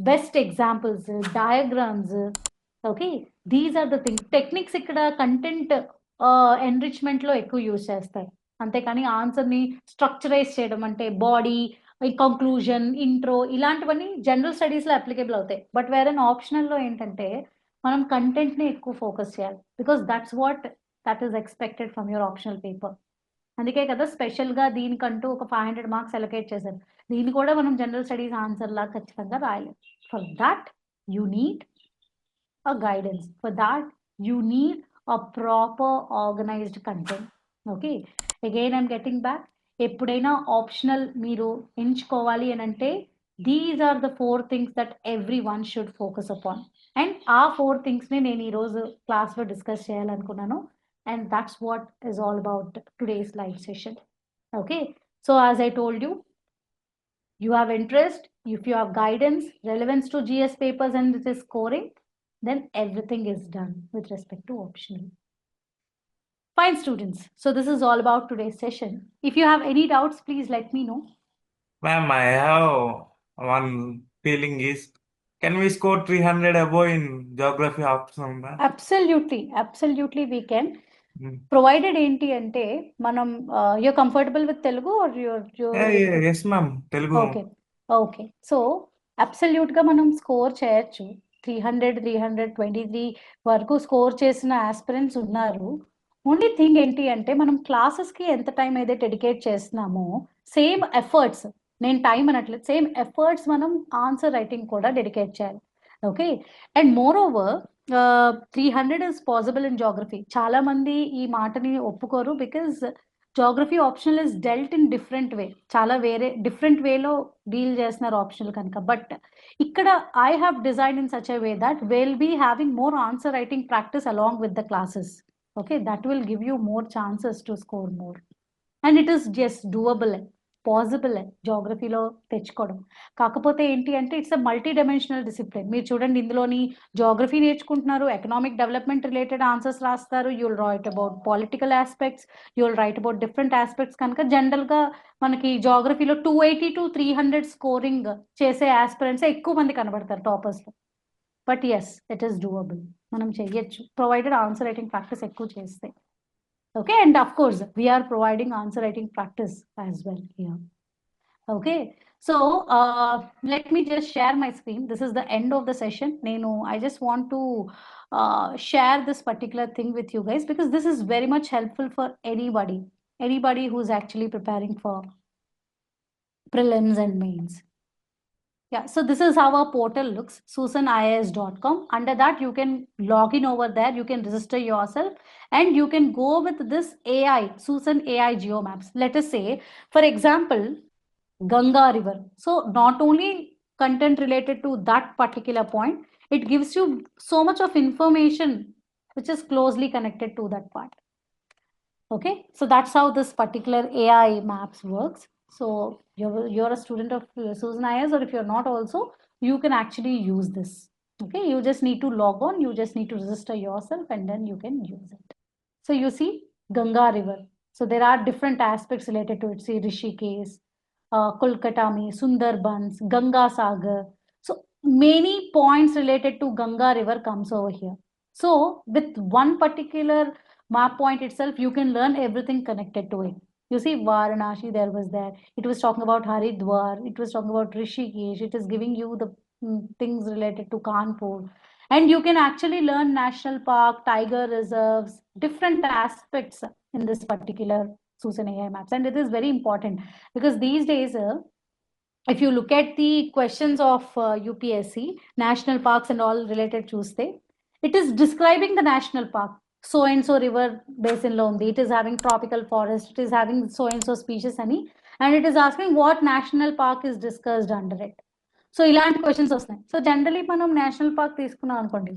best examples, diagrams. Okay, these are the things. Techniques ikkada content enrichment lo ekku use chestar, అంతేకాని answer ని structurise చేయడం అంటే body, conclusion, intro, ఇలాంటివన్నీ general studies లో అప్లికేబుల్ అవుతాయి. బట్ వేరే ఆప్షనల్ లో ఏంటంటే మనం కంటెంట్ ని ఎక్కువ ఫోకస్ చేయాలి, because that is expected from your optional paper. అందుకే కదా స్పెషల్ గా దీనికంటూ ఒక 500 మార్క్స్ అలొకేట్ చేశారు. దీన్ని కూడా మనం జనరల్ స్టడీస్ ఆన్సర్ లా ఖచ్చితంగా రాయలేం. For that you need a guidance, for that you need a proper organized content. Okay, again I'm getting back. ఎప్పుడైనా ఆప్షనల్ మీరు ఎంచుకోవాలి అని అంటే, these are the 4 things that every one should focus upon. And ఆ 4 థింగ్స్ని నేను ఈరోజు క్లాస్లో discuss చేయాలనుకున్నాను. And that's what is all about today's live session. Okay, so as I told you, you have interest, If you have guidance, relevance to GS papers and it is scoring, then everything is done with respect to optional. Fine, students. So this is all about today's session. If you have any doubts, please let me know. Ma'am, I have one feeling is, can we score 300 above in geography optional, ma'am? Absolutely we can. Hmm. Provided ఏంటి అంటే మనం you're comfortable with Telugu or Yes, ma'am. Telugu. Okay so అబ్సల్యూట్గా మనం score చేయొచ్చు 300 323 వరకు score చేసిన aspirants ఉన్నారు. Only thing ఏంటి అంటే మనం క్లాసెస్కి ఎంత టైం అయితే డెడికేట్ చేస్తున్నామో సేమ్ ఎఫర్ట్స్, నేను టైం అనట్లేదు, సేమ్ ఎఫర్ట్స్ మనం ఆన్సర్ రైటింగ్ కూడా డెడికేట్ చేయాలి. Okay, and more over 300 is possible in geography. చాలా మంది ఈ మాటని ఒప్పుకోరు because geography optional is dwelt in different way, చాలా వేరే డిఫరెంట్ వేలో డీల్ చేస్తున్నారు ఆప్షనల్ కనుక. బట్ ఇక్కడ I have design in such a way that will be having more answer writing practice along with the classes. Okay, that will give you more chances to score more and it is just doable, possible జాగ్రఫీలో తెచ్చుకోవడం. కాకపోతే ఏంటి అంటే it's a multi dimensional discipline. మీరు చూడండి, ఇందులోని geography నేర్చుకుంటున్నారు, economic development related answers రాస్తారు, you will write about political aspects, you will write about different aspects. కనుక జనరల్గా మనకి జాగ్రఫీలో 280 to 300 స్కోరింగ్ చేసే ఆస్పిరెంట్స్ ఎక్కువ మంది కనబడతారు టాపర్స్లో. But yes, it is doable, మనం చెయ్యొచ్చు ప్రొవైడెడ్ ఆన్సర్ రైటింగ్ ప్రాక్టీస్ ఎక్కువ చేస్తే. Okay, and of course we are providing answer writing practice as well here. Okay, so let me just share my screen. This is the end of the session. I just want to share this particular thing with you guys because this is very much helpful for anybody who's actually preparing for prelims and mains. Yeah, so this is how our portal looks, susanias.com. Under that, you can log in over there, you can register yourself, and you can go with this AI, Susan AI Geomaps. Let us say, for example, Ganga River. So not only content related to that particular point, it gives you so much of information which is closely connected to that part. Okay, so that's how this particular AI maps works. So you're a student of Susan IS, or if you're not also, you can actually use this. Okay, you just need to log on, you just need to register yourself, and then you can use it. So you see Ganga River. So there are different aspects related to it. See Rishikesh, Kolkatami, Sundarbans, Ganga Sagar. So many points related to Ganga River comes over here. So with one particular map point itself, you can learn everything connected to it. You see Varanasi, there was there. It was talking about Haridwar. It was talking about Rishikesh. It is giving you the things related to Kanpur. And you can actually learn national park, tiger reserves, different aspects in this particular Susan AI maps. And it is very important because these days, if you look at the questions of UPSC, national parks and all related Tuesday, it is describing the national park. So and so river basin lo undi, it is having tropical forest, it is having so and so species ani, and it is asking what national park is discussed under it. So ఇలాంటి questions వస్తాయి. So generally మనం national park తీసుకున్నాం అనుకోండి,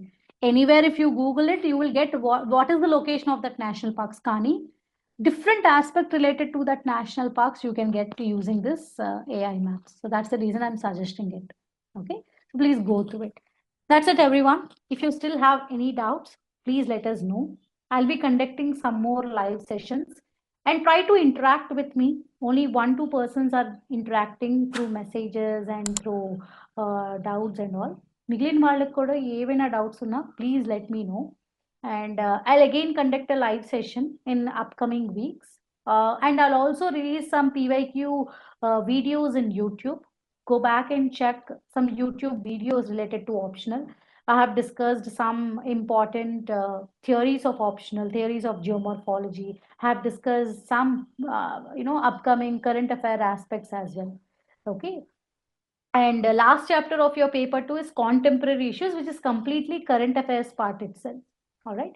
anywhere if you Google it, you will get what is the location of that national parks. కానీ different aspect related to that national parks you can get using this AI maps. So that's the reason I'm suggesting it. Okay, so please go through it. That's it, everyone. If you still have any doubts, please let us know. I'll be conducting some more live sessions and try to interact with me. Only 1-2 persons are interacting through messages and through doubts and all. మిగిలిన వాళ్ళకి కూడా ఏవైనా doubts ఉన్నా please let me know. And I'll again conduct a live session in upcoming weeks. And I'll also release some PYQ videos in YouTube. Go back and check some YouTube videos related to optional. I have discussed some important theories of optional, theories of geomorphology. I have discussed some, upcoming current affair aspects as well. Okay. And the last chapter of your paper 2 is contemporary issues, which is completely current affairs part itself. All right.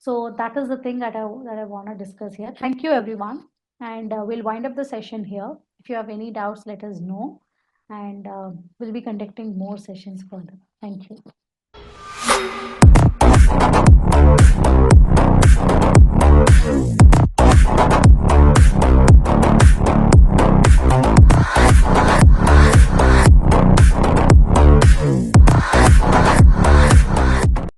So that is the thing that I want to discuss here. Thank you, everyone. And we'll wind up the session here. If you have any doubts, let us know. And we'll be conducting more sessions further. Thank you.